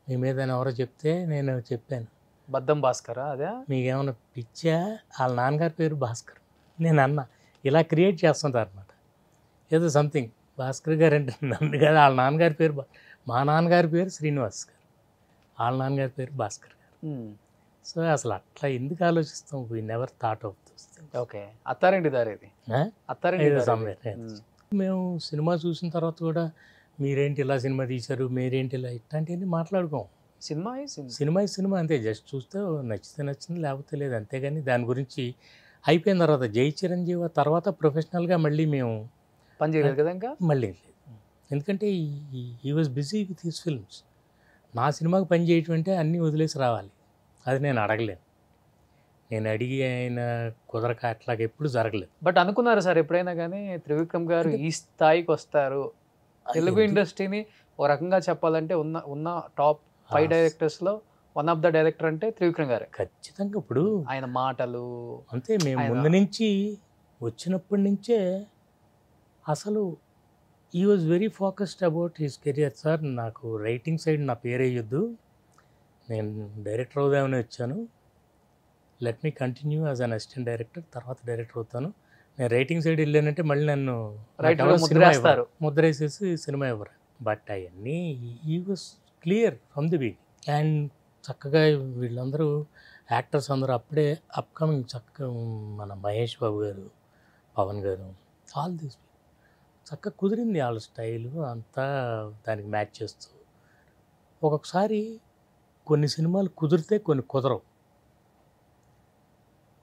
మీ మీద అని ఎవరో చెప్తే నేను చెప్పాను, బద్దం భాస్కరా అదే? మీకేమైనా పిచ్చా, వాళ్ళ నాన్నగారి పేరు భాస్కర్. నేను అన్నా ఇలా క్రియేట్ చేస్తుంటారు అనమాట, ఏదో సంథింగ్ భాస్కర్ గారు అంటే నన్ను కాదు, వాళ్ళ నాన్నగారి పేరు మా నాన్నగారి పేరు శ్రీనివాస్ గారు, వాళ్ళ నాన్నగారి పేరు భాస్కర్ గారు. సో అసలు అట్లా ఎందుకు ఆలోచిస్తాం, we never thought of this things. Okay. అత్తారింటి దారి ఇది. అత్తారింటి ఏదో దారి somewhere, ఇది. yes. మేము సినిమా చూసిన తర్వాత కూడా మీరేంటి ఇలా సినిమా తీశారు, మీరేంటి ఇలా, ఇట్లాంటివన్నీ మాట్లాడుకోం. సినిమా ఈ సినిమా. సినిమా ఈ సినిమా అంతే, జస్ట్ చూస్తే నచ్చితే నచ్చింది లేకపోతే లేదు, అంతేగాని దాని గురించి అయిపోయిన తర్వాత జై చిరంజీవి తర్వాత ప్రొఫెషనల్గా మళ్ళీ మేము పని చేయలేదు కదా ఇంకా. మళ్ళీ లేదు, ఎందుకంటే ఈ was busy with his films. నా సినిమాకి పని చేయటం అంటే అన్నీ వదిలేసి రావాలి, అది నేను అడగలేను, నేను అడిగి ఆయన కుదరక అట్లాగ ఎప్పుడు జరగలేదు. బట్ అనుకున్నారు సార్ ఎప్పుడైనా కానీ త్రివిక్రమ్ గారు ఈ స్థాయికి వస్తారు, తెలుగు ఇండస్ట్రీని ఓ రకంగా చెప్పాలంటే ఉన్న టాప్ 5 డైరెక్టర్స్లో వన్ ఆఫ్ ద డైరెక్టర్ అంటే త్రివిక్రమ్ గారే. ఖచ్చితంగా. ఇప్పుడు ఆయన మాటలు అంతే, మేము ముందు నుంచి వచ్చినప్పటి నుంచే అసలు ఈ was very focused about his career. Sir నాకు రైటింగ్ సైడ్ నా పేరు వేయొద్దు, నేను డైరెక్టర్ అవుదామని వచ్చాను, let me continue as an assistant director, తర్వాత డైరెక్టర్ అవుతాను. నేను రైటింగ్ సైడ్ వెళ్ళానంటే మళ్ళీ నన్ను ముద్ర వేసేసి సినిమా ఇవ్వరు. బట్ అవన్నీ ఈ was clear from the beginning. And చక్కగా వీళ్ళందరూ యాక్టర్స్ అందరూ అప్పుడే అప్కమింగ్, చక్కగా మన మహేష్ బాబు గారు, పవన్ గారు, ఆల్ దీస్ చక్కగా కుదిరింది వాళ్ళ స్టైలు అంతా, దానికి మ్యాచ్ చేస్తూ. ఒక్కొక్కసారి కొన్ని సినిమాలు కుదిరితే కొన్ని కుదరవు.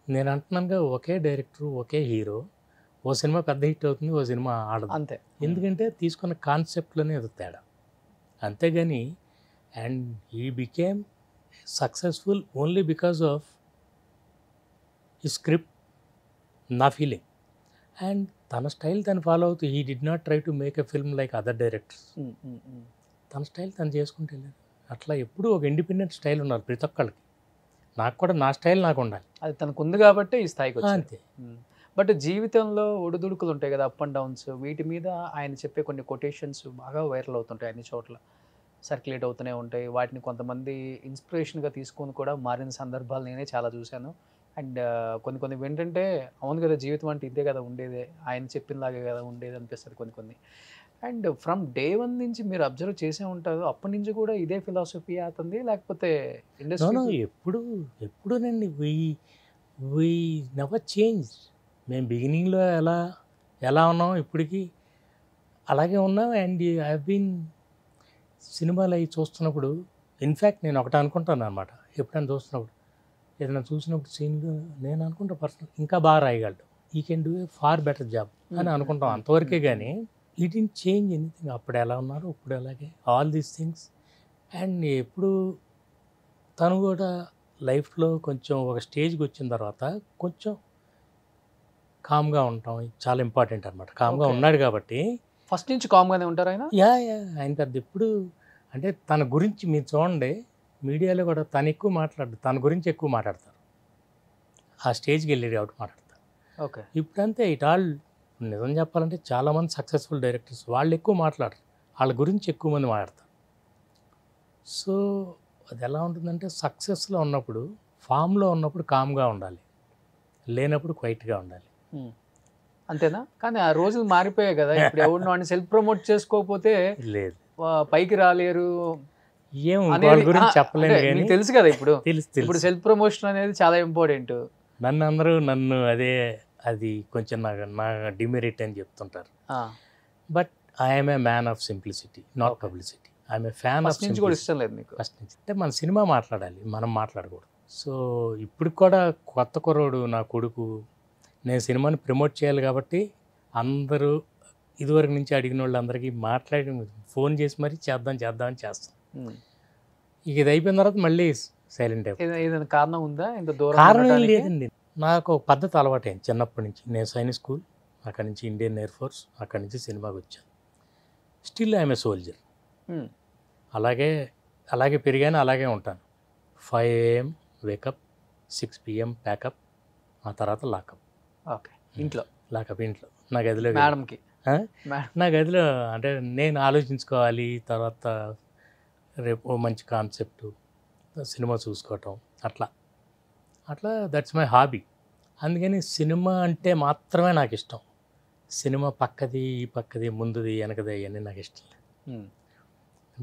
నేను అంటున్నానుగా, ఒకే డైరెక్టరు ఒకే హీరో, ఓ సినిమా పెద్ద హిట్ అవుతుంది, ఓ సినిమా ఆడదు అంతే. ఎందుకంటే తీసుకున్న కాన్సెప్ట్లోనే అది తేడా, అంతేగాని. And he became successful only because of ఈ స్క్రిప్ట్, నా ఫీలింగ్. అండ్ తన స్టైల్ తను ఫాలో అవుతూ, he did not try to make a film like other directors. తన స్టైల్ తను చేసుకుంటూ వెళ్ళారు. అట్లా ఎప్పుడూ ఒక ఇండిపెండెంట్ స్టైల్ ఉన్నారు ప్రతి ఒక్కళ్ళకి. నాకు కూడా నా స్టైల్ నాకు ఉండాలి, అది తనకు ఉంది కాబట్టి ఈ స్థాయికి వచ్చింది అంతే. బట్ జీవితంలో ఒడిదుడుకులు ఉంటాయి కదా, అప్ అండ్ డౌన్స్, వీటి మీద ఆయన చెప్పే కొన్ని కొటేషన్స్ బాగా వైరల్ అవుతుంటాయి, అన్ని చోట్ల సర్క్యులేట్ అవుతూనే ఉంటాయి. వాటిని కొంతమంది ఇన్స్పిరేషన్గా తీసుకొని కూడా మారిన సందర్భాలు నేనే చాలా చూశాను. అండ్ కొన్ని ఏంటంటే, అవును కదా జీవితం అంటే ఇదే కదా ఉండేదే, ఆయన చెప్పినలాగే కదా ఉండేది అనిపిస్తుంది కొన్ని. అండ్ ఫ్రమ్ డే 1 నుంచి మీరు అబ్జర్వ్ చేసే ఉంటారు, అప్పటి నుంచి కూడా ఇదే ఫిలాసఫీ అవుతుంది, లేకపోతే ఇండస్ట్రీ ఎప్పుడునండి వీ నెవర్ చేంజ్. మేము బిగినింగ్లో ఎలా ఉన్నాం ఇప్పటికీ అలాగే ఉన్నాం. అండ్ ఐ హ్యావ్ బీన్ సినిమాలు అవి చూస్తున్నప్పుడు, ఇన్ఫ్యాక్ట్ నేను ఒకటి అనుకుంటాను అనమాట, ఎప్పుడైనా చూస్తున్నప్పుడు, ఏదైనా చూసినప్పుడు సీన్లు నేను అనుకుంటా పర్సనల్ ఇంకా బాగా రాయగలడు, he can do a far better job అని అనుకుంటాం, అంతవరకే. కానీ ఈ డిడ్ంట్ చేంజ్ ఎనీథింగ్. అప్పుడు ఎలా ఉన్నారు ఇప్పుడు అలాగే, ఆల్ దీస్ థింగ్స్. అండ్ ఎప్పుడు తను కూడా లైఫ్లో కొంచెం ఒక స్టేజ్కి వచ్చిన తర్వాత కొంచెం కామ్గా ఉంటాం చాలా ఇంపార్టెంట్ అనమాట. కామ్గా ఉన్నాడు కాబట్టి ఫస్ట్ నుంచి కామ్గానే ఉంటారు ఆయన. ఆయన పెద్ద ఎప్పుడు అంటే తన గురించి మీరు చూడండి, మీడియాలో కూడా తను ఎక్కువ మాట్లాడు, తన గురించి ఎక్కువ మాట్లాడతారు, ఆ స్టేజ్కి వెళ్ళి కాబట్టి మాట్లాడతారు. ఓకే. ఇప్పుడంతే ఇట్ ఆల్ నిజం చెప్పాలంటే చాలామంది సక్సెస్ఫుల్ డైరెక్టర్స్ వాళ్ళు ఎక్కువ మాట్లాడరు, వాళ్ళ గురించి ఎక్కువ మంది మాట్లాడతారు. సో అది ఎలా ఉంటుందంటే, సక్సెస్లో ఉన్నప్పుడు ఫామ్లో ఉన్నప్పుడు కామ్గా ఉండాలి, లేనప్పుడు క్వైట్గా ఉండాలి. అంతేనా? కానీ ఆ రోజులు మారిపోయాయి కదా, ఇప్పుడు ఎవరినో అని సెల్ఫ్ ప్రమోట్ చేసుకోకపోతే లేదు పైకి రాలేరు, ఏం వాళ్ళ గురించి చెప్పలేను. కానీ తెలుసు కదా ఇప్పుడు తెలుసు ఇప్పుడు సెల్ఫ్ ప్రమోషన్ అనేది చాలా ఇంపార్టెంట్. నన్ను అది కొంచెం నా డిమెరిట్ అని చెప్తుంటారు. But I'm a man of simplicity, not publicity. I'm a fan of నుంచి కూడా ఇష్టం లేదు మీకు ఫస్ట్ నుంచి. అంటే మన సినిమా మాట్లాడాలి, మనం మాట్లాడకూడదు. సో ఇప్పుడు కూడా కొత్త కుర్రోడు నా కొడుకు, నేను సినిమాని ప్రమోట్ చేయాలి కాబట్టి అందరూ ఇదివరకు నుంచి అడిగిన వాళ్ళందరికీ మాట్లాడి ఫోన్ చేసి మరీ చేద్దామని చేస్తాం. ఇక ఇది అయిపోయిన తర్వాత మళ్ళీ సైలెంట్ అయిపోయింది. ఏదైనా కారణం ఉందా ఇంత దూరం? కారణం ఏం లేదండి, నాకు ఒక పద్ధతి అలవాటైంది చిన్నప్పటి నుంచి. నేను సైనిక్ స్కూల్, అక్కడి నుంచి ఇండియన్ ఎయిర్ ఫోర్స్, అక్కడి నుంచి సినిమాకి వచ్చాను. Still I'm a soldier. అలాగే పెరిగాను, అలాగే ఉంటాను. 5 AM వేకప్, 6 PM ప్యాకప్, ఆ తర్వాత లాకప్. ఓకే. ఇంట్లో నా గదిలో మేడంకి నా గదిలో అంటే నేను ఆలోచించుకోవాలి, తర్వాత రేపు ఓ మంచి కాన్సెప్ట్ సినిమా చూసుకోవటం అట్లా అట్లా దట్స్ మై హాబీ. అందుకని సినిమా అంటే మాత్రమే నాకు ఇష్టం. సినిమా పక్కది ఈ పక్కది ముందుది వెనకది అవన్నీ నాకు ఇష్టం లేదు.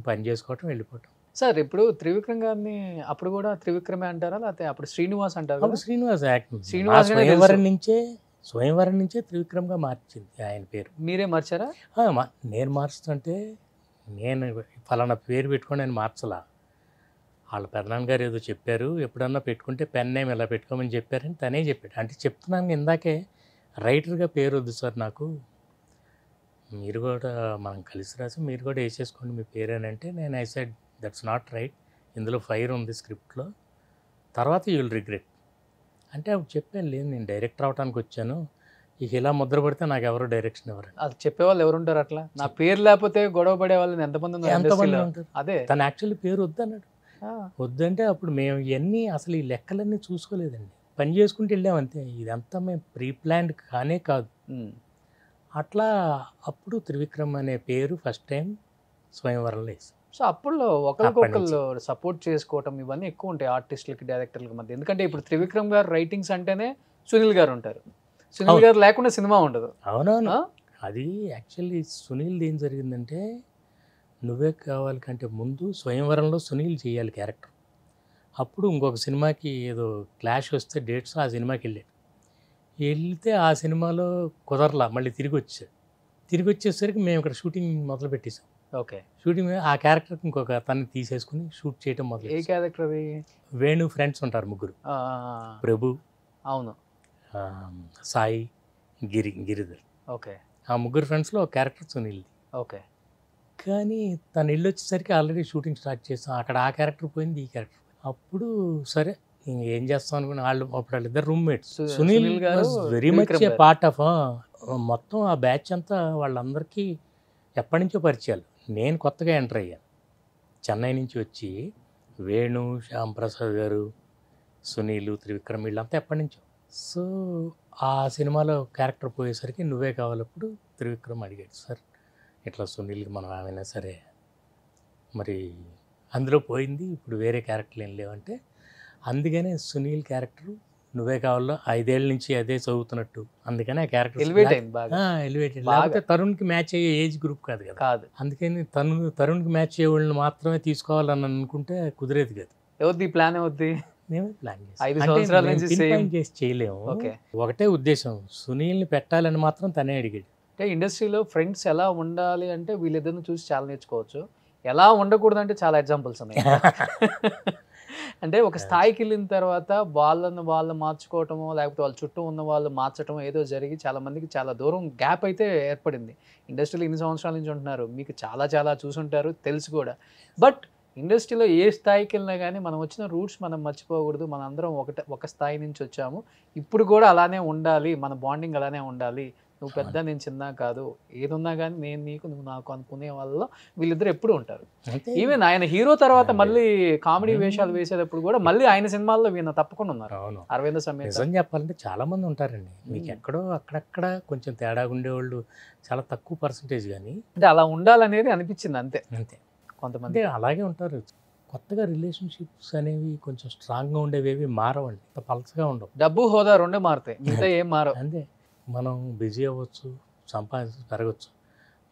పని చేసుకోవటం వెళ్ళిపోవటం. సార్ ఇప్పుడు త్రివిక్రమ్ గారిని అప్పుడు కూడా త్రివిక్రమే అంటారా, లేకపోతే అప్పుడు శ్రీనివాస్ అంటారు అప్పుడు శ్రీనివాస్ యాక్టింగ్ శ్రీనివాస్ గానే స్వయంవరం నుంచే త్రివిక్రమ్గా మార్చింది ఆయన పేరు. మీరే మార్చారా? నేను మార్చుతుంటే నేను ఫలానా పేరు పెట్టుకొని నేను మార్చలా. వాళ్ళ పెదనాన్నగారు ఏదో చెప్పారు, ఎప్పుడన్నా పెట్టుకుంటే పెన్ నేమ్ ఇలా పెట్టుకోమని చెప్పారని తనే చెప్పాడు. అంటే చెప్తున్నాను ఇందాకే, రైటర్గా పేరు వద్దు సార్ నాకు, మీరు కూడా మనం కలిసి రాసి మీరు కూడా వేసేసుకోండి మీ పేరు అని అంటే, నేను I said that's not right, ఇందులో ఫైర్ ఉంది స్క్రిప్ట్లో, తర్వాత యూ విల్ రిగ్రెట్ అంటే అప్పుడు చెప్పాను, లేదు నేను డైరెక్టర్ అవడానికి వచ్చాను, ఇక ఇలా ముద్ర పడితే నాకు ఎవరు డైరెక్షన్ ఎవరు. అది చెప్పేవాళ్ళు ఎవరుంటారు అట్లా? నా పేరు లేకపోతే గొడవ పడే వాళ్ళు ఎంతమంది ఉంటారు. అదే తను యాక్చువల్లీ పేరు వద్దన్నాడు. వద్దంటే అప్పుడు మేము ఇవన్నీ అసలు ఈ లెక్కలన్నీ చూసుకోలేదండి, పని చేసుకుంటూ వెళ్ళామంతే. ఇదంతా మేము ప్రీ ప్లాన్డ్ కానే కాదు. అట్లా అప్పుడు త్రివిక్రమ్ అనే పేరు ఫస్ట్ టైం స్వయంవరంలో వేసాం. సో అప్పుడు ఒకరికొకళ్ళు సపోర్ట్ చేసుకోవటం ఇవన్నీ ఎక్కువ ఉంటాయి ఆర్టిస్టులకి డైరెక్టర్లకి మధ్య. ఎందుకంటే ఇప్పుడు త్రివిక్రమ్ గారు రైటింగ్స్ అంటేనే సునీల్ గారు ఉంటారు, సునీల్ గారు లేకుండా సినిమా ఉండదు. అవునవును. అది యాక్చువల్లీ సునీల్ది ఏం జరిగిందంటే, నువ్వే కావాలి కంటే ముందు స్వయంవరంలో సునీల్ చేయాలి క్యారెక్టర్. అప్పుడు ఇంకొక సినిమాకి ఏదో క్లాష్ వస్తే డేట్స్ ఆ సినిమాకి వెళ్తే ఆ సినిమాలో కుదరలా, మళ్ళీ తిరిగి వచ్చేసరికి మేము ఇక్కడ షూటింగ్ మొదలు పెట్టేసాం. ఓకే, షూటింగ్ ఆ క్యారెక్టర్కి ఇంకొక తన్ని తీసేసుకుని షూట్ చేయడం మొదలు. ఏ క్యారెక్టర్ అది? వేణు ఫ్రెండ్స్ ఉంటారు ముగ్గురు, ప్రభు, అవును, సాయి, గిరిధర్. ఓకే, ఆ ముగ్గురు ఫ్రెండ్స్లో ఒక క్యారెక్టర్ సునీల్ది. ఓకే, కానీ తను ఇల్లు వచ్చేసరికి ఆల్రెడీ షూటింగ్ స్టార్ట్ చేస్తాం, అక్కడ ఆ క్యారెక్టర్ పోయింది, ఈ క్యారెక్టర్. అప్పుడు సరే ఏం చేస్తాం అనుకుని వాళ్ళిద్దరు roommates. Sunil very much A part of మొత్తం ఆ బ్యాచ్ అంతా వాళ్ళందరికీ ఎప్పటి నుంచో పరిచయాలు. నేను కొత్తగా ఎంటర్ అయ్యాను, చెన్నై నుంచి వచ్చి వేణు, శ్యామ్ ప్రసాద్ గారు, సునీల్, త్రివిక్రమ్ వీళ్ళంతా ఎప్పటి నుంచో. సో ఆ సినిమాలో క్యారెక్టర్ పోయేసరికి నువ్వే కావాలప్పుడు త్రివిక్రమ్ అడిగాడు, సార్ ఇట్లా సునీల్కి మనం ఏమైనా సరే మరి అందులో పోయింది, ఇప్పుడు వేరే క్యారెక్టర్లు ఏం లేవంటే, అందుకనే సునీల్ క్యారెక్టర్ నువ్వే కావాలో 5 ఏళ్ళ నుంచి అదే చదువుతున్నట్టు, అందుకని ఆ క్యారెక్టర్ ఎలివేటెడ్. లేకపోతే తరుణ్కి మ్యాచ్ అయ్యే ఏజ్ గ్రూప్ కాదు కదా, అందుకని తరుణ్కి మ్యాచ్ అయ్యే వాళ్ళని మాత్రమే తీసుకోవాలని అనుకుంటే కుదిరేది కాదు. ప్లాన్ అవుద్ది, మేమే ప్లాన్ చేసి చేయలేము. ఒకటే ఉద్దేశం, సునీల్ని పెట్టాలని మాత్రం తనే అడిగాడు. అంటే ఇండస్ట్రీలో ఫ్రెండ్స్ ఎలా ఉండాలి అంటే వీళ్ళిద్దరిని చూసి చాలా నేర్చుకోవచ్చు, ఎలా ఉండకూడదు అంటే చాలా ఎగ్జాంపుల్స్ ఉన్నాయి. అంటే ఒక స్థాయికి వెళ్ళిన తర్వాత వాళ్ళు మార్చుకోవటమో, లేకపోతే వాళ్ళ చుట్టూ ఉన్న వాళ్ళు మార్చటమో ఏదో జరిగి చాలా మందికి చాలా దూరం గ్యాప్ అయితే ఏర్పడింది. ఇండస్ట్రీలో ఇన్ని సంవత్సరాల నుంచి ఉంటున్నారు, మీకు చాలా చాలా చూసుంటారు, తెలుసు కూడా. బట్ ఇండస్ట్రీలో ఏ స్థాయికి వెళ్ళినా కానీ మనం వచ్చిన రూట్స్ మనం మర్చిపోకూడదు. మన అందరం ఒక స్థాయి నుంచి వచ్చాము, ఇప్పుడు కూడా అలానే ఉండాలి, మన బాండింగ్ అలానే ఉండాలి. నువ్వు పెద్ద, నేను చిన్న కాదు, ఏది ఉన్నా కానీ నేను నీకు, నువ్వు నాకు అనుకునే వాళ్ళలో వీళ్ళిద్దరు ఎప్పుడు ఉంటారు. ఈవెన్ ఆయన హీరో తర్వాత మళ్ళీ కామెడీ వేషాలు వేసేటప్పుడు కూడా మళ్ళీ ఆయన సినిమాల్లో వీళ్ళ తప్పకుండా ఉన్నారు. అరవింద సమేత నిజం చెప్పాలంటే చాలా మంది ఉంటారండి, మీకు ఎక్కడో అక్కడక్కడ కొంచెం తేడా ఉండేవాళ్ళు చాలా తక్కువ పర్సంటేజ్, కానీ అంటే అలా ఉండాలనేది అనిపించింది అంతే. కొంతమంది అలాగే ఉంటారు. కొత్తగా రిలేషన్షిప్స్ అనేవి కొంచెం స్ట్రాంగ్గా ఉండేవి మారవండి, పల్సగా ఉండవు. డబ్బు హోదా రెండే మారుతాయి, మిగతా ఏం మారవు. అంతే, మనం బిజీ అవ్వచ్చు, సంపాదించు పెరగచ్చు,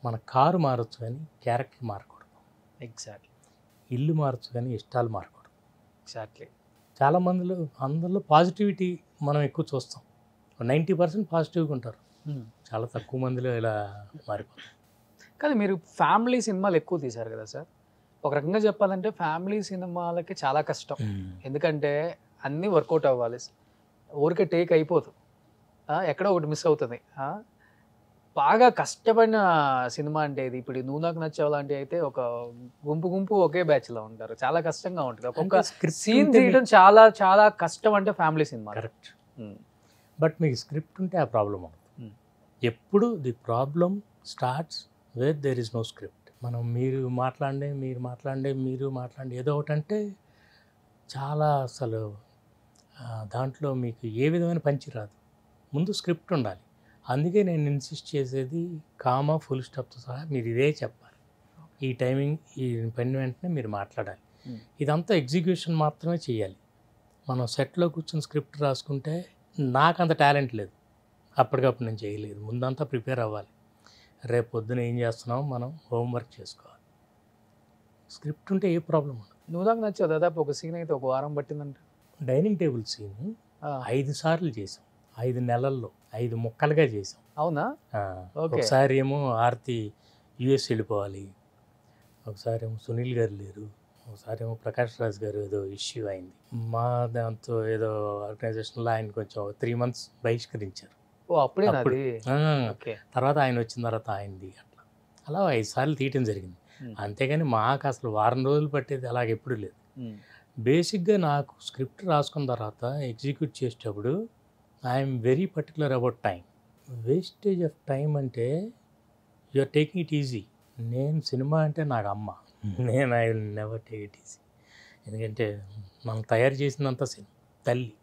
మన కారు మారచ్చు కానీ క్యారెక్టర్ మారకూడదు. ఎగ్జాక్ట్లీ. ఇల్లు మారచ్చు కానీ ఇష్టాలు మారకూడదు. ఎగ్జాక్ట్లీ. చాలా మందిలో అందరిలో పాజిటివిటీ మనం ఎక్కువ చూస్తాం, 90% పాజిటివ్గా ఉంటారు, చాలా తక్కువ మందిలో ఇలా మారిపోతారు. కానీ మీరు ఫ్యామిలీ సినిమాలు ఎక్కువ తీశారు కదా సార్, ఒక రకంగా చెప్పాలంటే ఫ్యామిలీ సినిమాలకి చాలా కష్టం. ఎందుకంటే అన్నీ వర్కౌట్ అవ్వాలి, ఊరికే టేక్ అయిపోదు, ఎక్కడో ఒకటి మిస్ అవుతుంది. బాగా కష్టపడిన సినిమా అంటే ఇది. ఇప్పుడు నువ్వు నాకు నచ్చేవాళ్ళంటే అయితే ఒక గుంపు ఒకే బ్యాచ్లో ఉంటారు, చాలా కష్టంగా ఉంటుంది. ఒక్కొక్క సీన్ తీయడం చాలా చాలా కష్టం అంటే ఫ్యామిలీ సినిమా. కరెక్ట్. బట్ మీకు స్క్రిప్ట్ ఉంటే ఆ ప్రాబ్లం అవుతుంది. ఎప్పుడు the problem starts where there is no script. మనం మీరు మాట్లాడండి ఏదో ఒకటి అంటే చాలా అసలు దాంట్లో మీకు ఏ విధమైన పంచి రాదు. ముందు స్క్రిప్ట్ ఉండాలి, అందుకే నేను ఇన్సిస్ట్ చేసేది కామా ఫుల్ స్టాప్తో సహా మీరు ఇదే చెప్పాలి, ఈ టైమింగ్ ఈ పని వెంటనే మీరు మాట్లాడాలి. ఇదంతా ఎగ్జిక్యూషన్ మాత్రమే చేయాలి. మనం సెట్లో కూర్చొని స్క్రిప్ట్ రాసుకుంటే నాకు అంత టాలెంట్ లేదు, అప్పటికప్పుడు నేను చేయలేదు. ముందంతా ప్రిపేర్ అవ్వాలి. రేపు పొద్దున ఏం చేస్తున్నామో మనం హోంవర్క్ చేసుకోవాలి. స్క్రిప్ట్ ఉంటే ఏ ప్రాబ్లం ఉండదు. నువ్వు నాకు నచ్చావు, దాదాపు ఒక సీన్ అయితే ఒక వారం పట్టిందంట. డైనింగ్ టేబుల్ సీన్ 5 సార్లు చేసాం, 5 నెలల్లో 5 ముక్కలుగా చేసాం. అవునా? ఒకసారి ఏమో ఆర్తి యుఎస్ వెళ్ళిపోవాలి, ఒకసారి ఏమో సునీల్ గారు లేరు, ఒకసారి ఏమో ప్రకాష్ రాజ్ గారు ఏదో ఇష్యూ అయింది. మా దాంతో ఏదో ఆర్గనైజేషన్లో ఆయన కొంచెం 3 months బహిష్కరించారు. అప్పుడే తర్వాత ఆయన వచ్చిన తర్వాత ఆయనది అలా 5 సార్లు తీయటం జరిగింది. అంతేగాని మాకు అసలు వారం రోజులు పట్టేది అలాగ ఎప్పుడు లేదు. బేసిక్గా నాకు స్క్రిప్ట్ రాసుకున్న తర్వాత ఎగ్జిక్యూట్ చేసేటప్పుడు I'm very particular about time. Wastage of time అంటే you are taking it easy. నేను సినిమా అంటే నాకు అమ్మ, నేను I will never take it easy. ఎందుకంటే మనం తయారు చేసినంత తల్లి.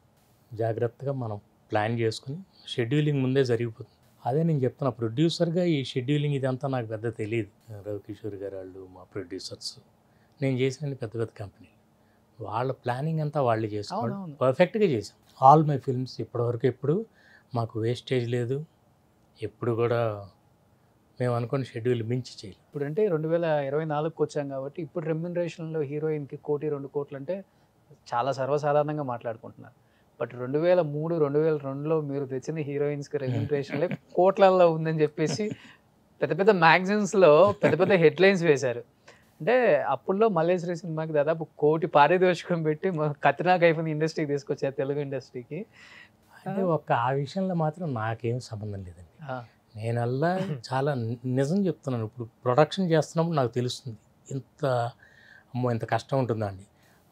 జాగ్రత్తగా మనం ప్లాన్ చేసుకుని షెడ్యూలింగ్ ముందే జరిగిపోతుంది. అదే నేను చెప్తున్నా, ప్రొడ్యూసర్గా ఈ షెడ్యూలింగ్ ఇదంతా నాకు పెద్ద తెలియదు. రవికిషోర్ గారు వాళ్ళు మా ప్రొడ్యూసర్స్, నేను చేసిన పెద్ద పెద్ద కంపెనీలు, వాళ్ళ ప్లానింగ్ అంతా వాళ్ళు చేసుకోవడం పర్ఫెక్ట్గా చేసాం. ఆల్ మై ఫిల్మ్స్ ఇప్పటివరకు ఎప్పుడు మాకు వేస్టేజ్ లేదు, ఎప్పుడు కూడా మేము అనుకున్న షెడ్యూల్ మించి చేయాలి. ఇప్పుడు అంటే 2024కి వచ్చాం కాబట్టి ఇప్పుడు రెమ్యునరేషన్లో హీరోయిన్కి 1-2 కోట్లు అంటే చాలా సర్వసాధారణంగా మాట్లాడుకుంటున్నారు. బట్ 2003, 2002లో మీరు తెచ్చిన హీరోయిన్స్కి రెమ్యునరేషన్లే కోట్లల్లో ఉందని చెప్పేసి పెద్ద పెద్ద మ్యాగజైన్స్లో పెద్ద పెద్ద హెడ్లైన్స్ వేశారు. అంటే అప్పుల్లో మల్లేశ్వరి సినిమాకి దాదాపు 1 కోటి పారితోషికం పెట్టి కత్రినా కైఫ్ని ఇండస్ట్రీకి తీసుకొచ్చారు, తెలుగు ఇండస్ట్రీకి. అంటే ఆ విషయంలో మాత్రం నాకేం సంబంధం లేదండి. నేనల్లా చాలా నిజం చెప్తున్నాను. ఇప్పుడు ప్రొడక్షన్ చేస్తున్నప్పుడు నాకు తెలుస్తుంది ఇంత కష్టం ఉంటుందా అండి.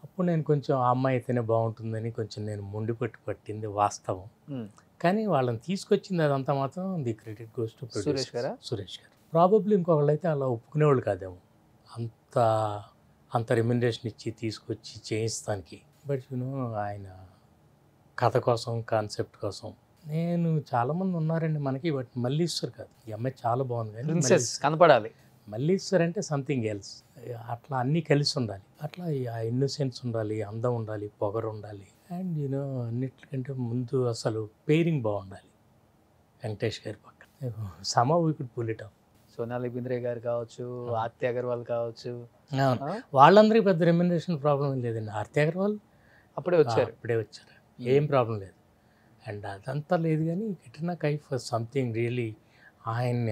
అప్పుడు నేను కొంచెం ఆ అమ్మాయి అయితేనే బాగుంటుందని కొంచెం నేను మొండి పట్టింది వాస్తవం. కానీ వాళ్ళని తీసుకొచ్చింది అదంతా మాత్రం the credit goes to Suresh గారు. ప్రాబబ్లీ ఇంకొకళ్ళు అయితే అలా ఒప్పుకునేవాళ్ళు కాదేమో అంత రెమ్యునరేషన్ ఇచ్చి తీసుకొచ్చి చేయిస్తానికి. బట్ ఆయన కథ కోసం, కాన్సెప్ట్ కోసం. నేను చాలామంది ఉన్నారండి మనకి, బట్ మల్లీశ్వర్ కాదు. ఈ అమ్మాయి చాలా బాగుంది కానీ కనపడాలి. మల్లీశ్వర్ అంటే సంథింగ్ ఎల్స్. అట్లా అన్నీ కలిసి ఉండాలి. అట్లా ఆ ఇన్నోసెన్స్ ఉండాలి, అందం ఉండాలి, పొగరు ఉండాలి. అండ్ అన్నిటికంటే ముందు అసలు పేరింగ్ బాగుండాలి. వెంకటేష్ గారి పక్కన somehow we could pull it off. Sonali Bendre గారు కావచ్చు, ఆర్తి అగర్వాల్ కావచ్చు, వాళ్ళందరికీ పెద్ద రెమ్యునరేషన్ ప్రాబ్లం లేదండి. ఆర్తి అగర్వాల్ అప్పుడే వచ్చారు, ఏం ప్రాబ్లం లేదు. అండ్ అదంతా లేదు. కానీ కట్రినా కైఫ్ సంథింగ్ రియలీ, ఆయన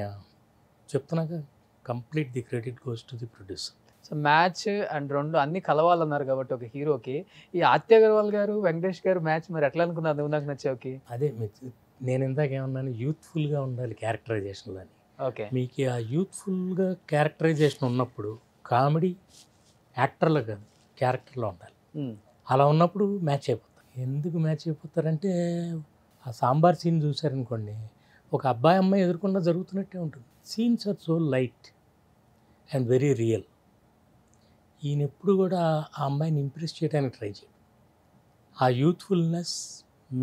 చెప్తున్నాక complete the credit goes to the producer. So match and రెండు అన్ని కలవాలన్నారు కాబట్టి ఒక హీరోకి ఈ ఆర్తి అగర్వాల్ గారు, వెంకటేష్ గారు మ్యాచ్ మరి ఎట్లా అనుకున్నారు? నువ్వు నాకు నచ్చావుకి. అదే నేను ఇందాక ఏమన్నాను, యూత్ఫుల్గా ఉండాలి క్యారెక్టరైజేషన్లో అని. ఓకే, మీకు ఆ యూత్ఫుల్గా క్యారెక్టరైజేషన్ ఉన్నప్పుడు కామెడీ యాక్టర్లో కాదు క్యారెక్టర్లో ఉండాలి. అలా ఉన్నప్పుడు మ్యాచ్ అయిపోతారు. ఎందుకు మ్యాచ్ అయిపోతారంటే ఆ సాంబార్ సీన్ చూసారనుకోండి, ఒక అబ్బాయి అమ్మాయి ఎదుర్కొన్నా జరుగుతున్నట్టే ఉంటుంది. Scenes are so light and very real. ఈయన ఎప్పుడు కూడా ఆ అమ్మాయిని ఇంప్రెస్ చేయడానికి ట్రై చేయడు. ఆ youthfulness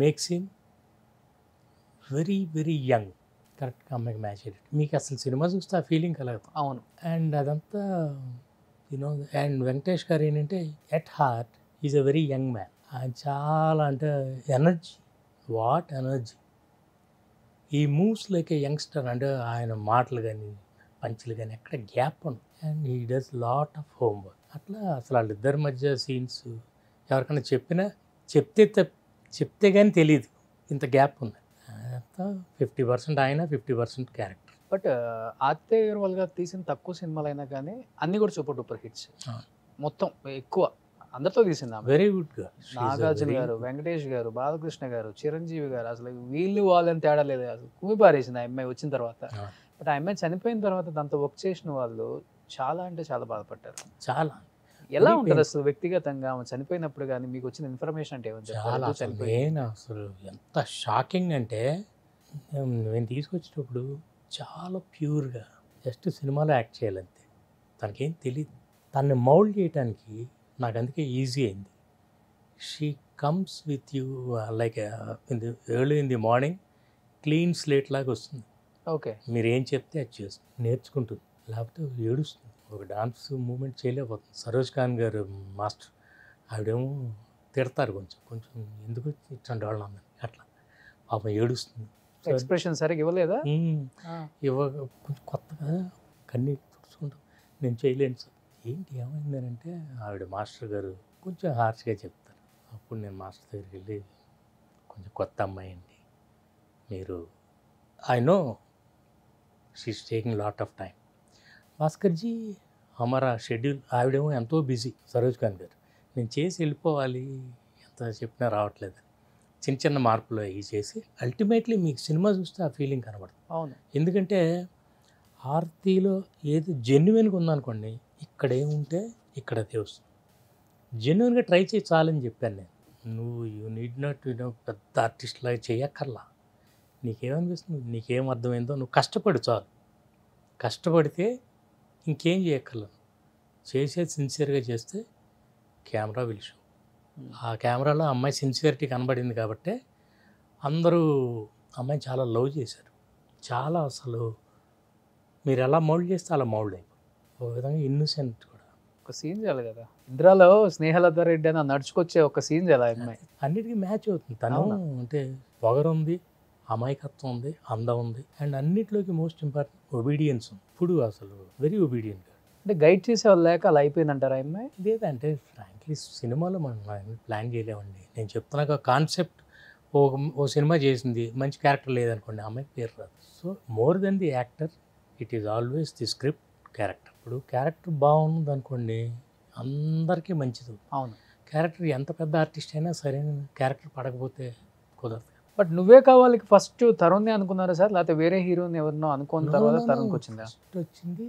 makes him very very young. కరెక్ట్గా అమ్మాయికి మ్యాచ్ అయ్యేటట్టు మీకు అసలు సినిమా చూస్తే ఆ ఫీలింగ్ కలగదు. అవును. అండ్ అదంతా అండ్ వెంకటేష్ గారు ఏంటంటే at heart is a very young man. ఆయన చాలా అంటే ఎనర్జీ, వాట్ ఎనర్జీ. ఈ మూవ్స్ లైక్ ఏ యంగ్స్టర్. అంటే ఆయన మాటలు కానీ పంచులు కానీ ఎక్కడ గ్యాప్ ఉండదు. And he does lot of homework. అట్లా అసలు వాళ్ళిద్దరి మధ్య సీన్స్ ఎవరికైనా చెప్తే కానీ తెలియదు ఇంత గ్యాప్ ఉంది. అంతా 50% ఆయన, 50% క్యారెక్టర్. బట్ ఆర్తి అగర్వాల్ గారు తీసిన తక్కువ సినిమాలు అయినా కానీ అన్ని కూడా సూపర్ డూపర్ హిట్స్. మొత్తం ఎక్కువ అందరితో తీసింది. వెరీ గుడ్గా నాగార్జున గారు, వెంకటేష్ గారు, బాలకృష్ణ గారు, చిరంజీవి గారు, అసలు వీళ్ళు వాళ్ళని తేడా లేదు. అసలు కుమి పారేసింది ఆ అమ్మాయి వచ్చిన తర్వాత. బట్ ఆ అమ్మాయి చనిపోయిన తర్వాత దాంతో వర్క్ చేసిన వాళ్ళు చాలా అంటే చాలా బాధపడ్డారు. చాలా. ఎలా ఉంటుంది అసలు వ్యక్తిగతంగా చనిపోయినప్పుడు కానీ మీకు వచ్చిన ఇన్ఫర్మేషన్ అంటే చాలా నేను అసలు ఎంత షాకింగ్ అంటే, నేను తీసుకొచ్చేటప్పుడు చాలా ప్యూర్గా జస్ట్ సినిమాలో యాక్ట్ చేయాలంతే, తనకేం తెలియదు. తనని మౌల్డ్ చేయడానికి నాకు అందుకే ఈజీ అయింది. She comes with you like early in the morning clean slate లాగా వస్తుంది. ఓకే. మీరు ఏం చెప్తే అది చేస్తుంది, నేర్చుకుంటుంది. లేకపోతే ఏడుస్తుంది, ఒక డాన్స్ మూమెంట్ చేయలేకపోతుంది. సరోజ్ ఖాన్ గారు మాస్టర్, ఆవిడేమో తిడతారు కొంచెం కొంచెం, ఎందుకు ఇట్లాంటి వాళ్ళు అన్నది అట్లా, పాపం ఏడుస్తుంది. ఎక్స్ప్రెషన్ సరిగ్గా ఇవ్వలేదా? ఇవ్వక కొంచెం కొత్తగా కన్నీళ్ళు తుడుచుకుంటాం. నేను చేయలేను సార్. ఏంటి ఏమైందనంటే ఆవిడ మాస్టర్ గారు కొంచెం హార్ష్గా చెప్తారు. అప్పుడు నేను మాస్టర్ దగ్గరికి వెళ్ళి, కొంచెం కొత్త అమ్మాయి అండి మీరు, I know she is taking lot of time. భాస్కర్జీ Hamara schedule, ఆవిడేమో ఎంతో బిజీ సరోజ్ ఖాన్ గారు, నేను చేసి వెళ్ళిపోవాలి, ఎంత చెప్పినా రావట్లేదు. చిన్న చిన్న మార్పులు అవి చేసి అల్టిమేట్లీ మీకు సినిమా చూస్తే ఆ ఫీలింగ్ కనబడుతుంది. అవును. ఎందుకంటే ఆర్తిలో ఏది జెన్యున్గా ఉందనుకోండి, ఇక్కడ ఏముంటే ఇక్కడ అదే వస్తుంది. జెన్యున్గా ట్రై చేయి చాలని చెప్పాను నేను. నువ్వు యూ నీడ్ నాట్ పెద్ద ఆర్టిస్ట్ లాగా చేయక్కర్లా. నీకేమనిపిస్తుంది, నీకేం అర్థమైందో నువ్వు కష్టపడు చాలు. కష్టపడితే ఇంకేం చేయక్కర్లేదు. చేసేది సిన్సియర్గా చేస్తే కెమెరా విల్ షో. ఆ కెమెరాలో అమ్మాయి సిన్సియరిటీ కనబడింది కాబట్టి అందరూ అమ్మాయిని చాలా లవ్ చేశారు. చాలా అసలు మీరు ఎలా మౌల్డ్ చేస్తే అలా మౌల్డ్ అయిపోయి, ఒక విధంగా ఇన్నోసెంట్ కూడా. ఒక సీన్ చేయాలి కదా ఇంద్రాలో, స్నేహలత రెడ్డి అని నడుచుకొచ్చే ఒక సీన్ చేయాలి అమ్మాయి. అన్నిటికీ మ్యాచ్ అవుతుంది. తను అంటే పొగరుంది, అమాయకత్వం ఉంది, అందం ఉంది, అండ్ అన్నిటిలోకి మోస్ట్ ఇంపార్టెంట్ ఒబీడియన్స్ ఉంది. ఇప్పుడు అసలు వెరీ ఒబీడియంట్. అంటే గైడ్ చేసేవాళ్ళు లేక అలా అయిపోయిందంటారా అమ్మాయి? లేదంటే ఫ్రాంక్లీ సినిమాలో మనం ప్లాన్ చేయలేమండి. నేను చెప్తున్నాక కాన్సెప్ట్ ఓ సినిమా చేసింది, మంచి క్యారెక్టర్ లేదనుకోండి, అమ్మాయికి పేరు రాదు. So more than the actor, it is always the script, character. ఇప్పుడు క్యారెక్టర్ బాగుంది అనుకోండి, అందరికీ మంచిది. అవును. క్యారెక్టర్ ఎంత పెద్ద ఆర్టిస్ట్ అయినా సరైన క్యారెక్టర్ పడకపోతే కుదరదు. బట్ నువ్వే కావాలి ఫస్ట్ తరుణ్ని అనుకున్నారా సార్, లేకపోతే వేరే హీరోని ఎవరినో అనుకున్న తర్వాత తరుణ్కి వచ్చిందా? ఫస్ట్ వచ్చింది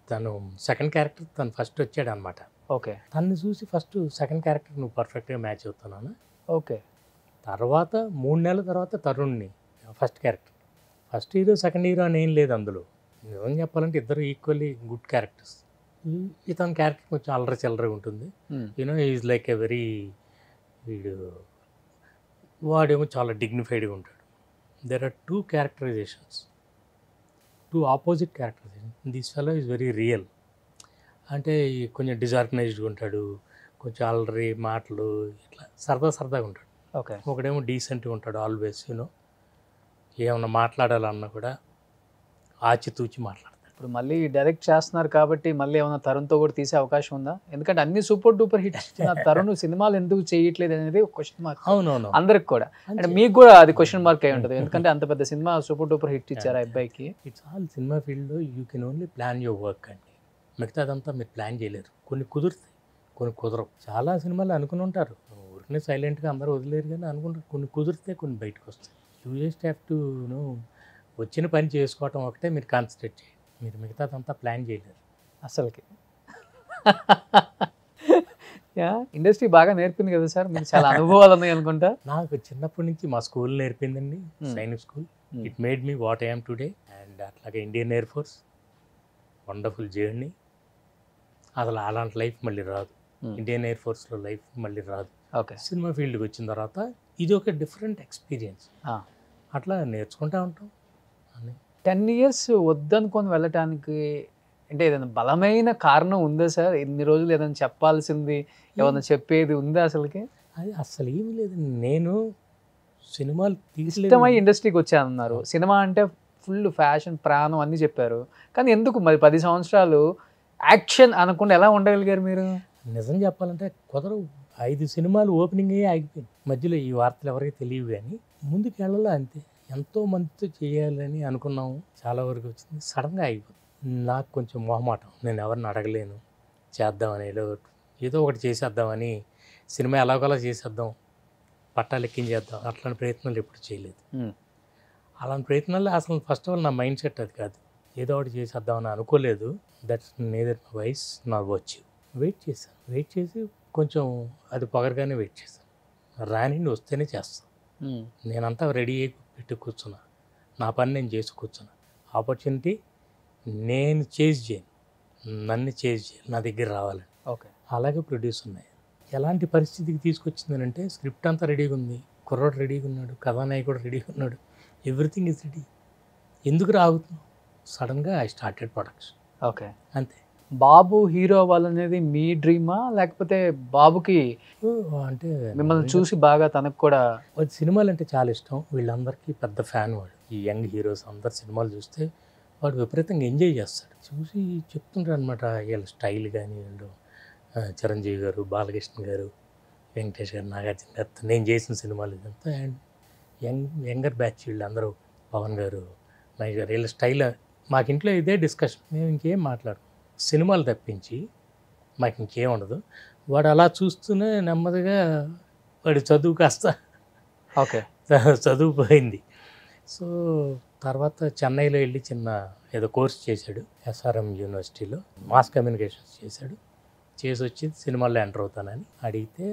తను, సెకండ్ క్యారెక్టర్ తను ఫస్ట్ వచ్చాడు అనమాట. ఓకే. తను చూసి ఫస్ట్ సెకండ్ క్యారెక్టర్ నువ్వు పర్ఫెక్ట్గా మ్యాచ్ అవుతున్నాను. ఓకే. తర్వాత 3 నెలల తర్వాత తరుణ్ని first character. First hero second hero అని ఏం లేదు అందులో. నిజం చెప్పాలంటే ఇద్దరు ఈక్వల్లీ గుడ్ క్యారెక్టర్స్. ఇతని క్యారెక్టర్ కొంచెం అల్లరి చిల్లరగా ఉంటుంది. You know is like a very, వాడేమో చాలా డిగ్నిఫైడ్గా ఉంటాడు. There are 2 characterizations, 2 opposite characterization. This fellow is very real. అంటే కొంచెం డిజార్గనైజ్డ్గా ఉంటాడు, కొంచెం అల్లరి మాటలు, ఇట్లా సరదాగా ఉంటాడు. ఓకే. ఒకడేమో డీసెంట్గా ఉంటాడు ఆల్వేస్. ఏమన్నా మాట్లాడాలన్నా కూడా ఆచితూచి మాట్లాడతాడు. ఇప్పుడు మళ్ళీ డైరెక్ట్ చేస్తున్నారు కాబట్టి మళ్ళీ ఏమైనా తరుణ్తో కూడా తీసే అవకాశం ఉందా? ఎందుకంటే అన్ని సూపర్ డూపర్ హిట్స్ ఇచ్చిన తరుణ్ సినిమాలు ఎందుకు చేయట్లేదు అనేది ఒక క్వశ్చన్ మార్క్. అవునవును, అందరికి కూడా, అంటే మీకు కూడా అది క్వశ్చన్ మార్క్ అయి ఉంటుంది. ఎందుకంటే అంత పెద్ద సినిమా సూపర్ డూపర్ హిట్ ఇచ్చారు ఆ అబ్బాయికి. ఇట్స్ ఆల్ సినిమా ఫీల్డ్లో you can only plan your work అండి. మిగతాదంతా మీరు ప్లాన్ చేయలేరు. కొన్ని కుదురుతాయి, కొన్ని కుదరవు. చాలా సినిమాలు అనుకుని ఉంటారు, ఊరికనే సైలెంట్గా అందరూ వదిలేరు, కానీ అనుకుంటారు. కొన్ని కుదిరితే కొన్ని బయటకు వస్తాయి. యూ జస్ట్ హ్యావ్ టు వచ్చిన పని చేసుకోవటం ఒకటే మీరు కాన్సన్ట్రేట్ చేయండి. మీరు మిగతాదంతా ప్లాన్ చేయలేరు అసలుకి. ఇండస్ట్రీ బాగా నేర్పింది కదా సార్, మీకు చాలా అనుభవాలు ఉన్నాయి అనుకుంటా. నాకు చిన్నప్పటి నుంచి మా స్కూల్ నేర్పిందండి, Sainik school. It made me what I'm today. And అట్లాగే Indian Air Force, wonderful journey. అసలు అలాంటి లైఫ్ మళ్ళీ రాదు. ఇండియన్ ఎయిర్ ఫోర్స్లో లైఫ్ మళ్ళీ రాదు. ఓకే. సినిమా ఫీల్డ్కి వచ్చిన తర్వాత ఇది ఒక డిఫరెంట్ ఎక్స్పీరియన్స్. అట్లా నేర్చుకుంటూ ఉంటాం అని. 10 years వద్దనుకొని వెళ్ళటానికి అంటే ఏదైనా బలమైన కారణం ఉందా సార్? ఇన్ని రోజులు ఏదైనా చెప్పాల్సింది, ఏమైనా చెప్పేది ఉందా అసలుకి? అది అసలు ఏమీ లేదు. నేను సినిమాలు ఇష్టమై ఇండస్ట్రీకి వచ్చానన్నారు. సినిమా అంటే ఫుల్ ఫ్యాషన్, ప్రాణం అన్నీ చెప్పారు. కానీ ఎందుకు మరి 10 సంవత్సరాలు యాక్షన్ అనకుండా ఎలా ఉండగలిగారు మీరు? నిజం చెప్పాలంటే కుదరవు. 5 సినిమాలు ఓపెనింగ్ అయ్యి ఆగిపోయింది మధ్యలో. ఈ వార్తలు ఎవరికి తెలియవు, కానీ ముందుకు వెళ్ళాలి అంతే. ఎంతో మందితో చేయాలని అనుకున్నాము, చాలా వరకు వచ్చింది, సడన్గా ఆగిపోయింది. నాకు కొంచెం మొహమాటం, నేను ఎవరిని అడగలేను, చేద్దామని ఏదో ఒకటి చేసేద్దామని, సినిమా ఎలాగోలా చేసేద్దాం, పట్టాలు ఎక్కించేద్దాం, అట్లాంటి ప్రయత్నాలు ఎప్పుడు చేయలేదు. అలాంటి ప్రయత్నాలు అసలు ఫస్ట్ ఆఫ్ ఆల్ నా మైండ్ సెట్ అది కాదు. ఏదో ఒకటి చేసేద్దామని అనుకోలేదు. దట్స్ నేదర్ మై వాయిస్ నా వర్చ్యూ. వెయిట్ చేసి కొంచెం అది పొగరగానే వెయిట్ చేశాను. రానిండి వస్తేనే చేస్తాను. నేనంతా రెడీ అయి పెట్టి కూర్చున్నా, నా పని నేను చేసి కూర్చున్నా. ఆపర్చునిటీ నేను చేజ్ చేయను, నన్ను చేజ్ చేయాలి, నా దగ్గర రావాలని. ఓకే. అలాగే ప్రొడ్యూస్ ఉన్నాయి. ఎలాంటి పరిస్థితికి తీసుకొచ్చిందనంటే, స్క్రిప్ట్ అంతా రెడీగా ఉంది, కుర్రోడు రెడీగా ఉన్నాడు, కథానాయకుడు రెడీగా ఉన్నాడు, ఎవ్రీథింగ్ ఇస్ రెడీ, ఎందుకు రాగుతున్నావు? సడన్గా ఐ స్టార్టెడ్ ప్రొడక్షన్, ఓకే. అంతే. బాబు హీరో అవ్వాలనేది మీ డ్రీమా, లేకపోతే బాబుకి సో అంటే మిమ్మల్ని చూసి బాగా తనకు కూడా? వాడి సినిమాలు అంటే చాలా ఇష్టం, వీళ్ళందరికీ పెద్ద ఫ్యాన్ వాడు. ఈ యంగ్ హీరోస్ అందరు సినిమాలు చూస్తే వాడు విపరీతంగా ఎంజాయ్ చేస్తాడు. చూసి చెప్తుంటారు అనమాట వీళ్ళ స్టైల్ కానీ, వీళ్ళు చిరంజీవి గారు, బాలకృష్ణ గారు, వెంకటేష్ గారు, నాగార్జున గారితో నేను చేసిన సినిమాలు ఇదంతా. అండ్ యంగర్ బ్యాచ్ వీళ్ళందరూ, పవన్ గారు, మహేష్ గారు, వీళ్ళ స్టైల్. మాకు ఇంట్లో ఇదే డిస్కషన్, మేము ఇంకేం మాట్లాడు, సినిమాలు తప్పించి మాకు ఇంకేం ఉండదు. వాడు అలా చూస్తూనే నెమ్మదిగా వాడి చదువు కాస్త ఓకే చదువు పోయింది. సో తర్వాత చెన్నైలో వెళ్ళి చిన్న ఏదో కోర్స్ చేశాడు, SRM యూనివర్సిటీలో మాస్ కమ్యూనికేషన్స్ చేశాడు. చేసి వచ్చి సినిమాల్లో ఎంటర్ అవుతానని అడిగితే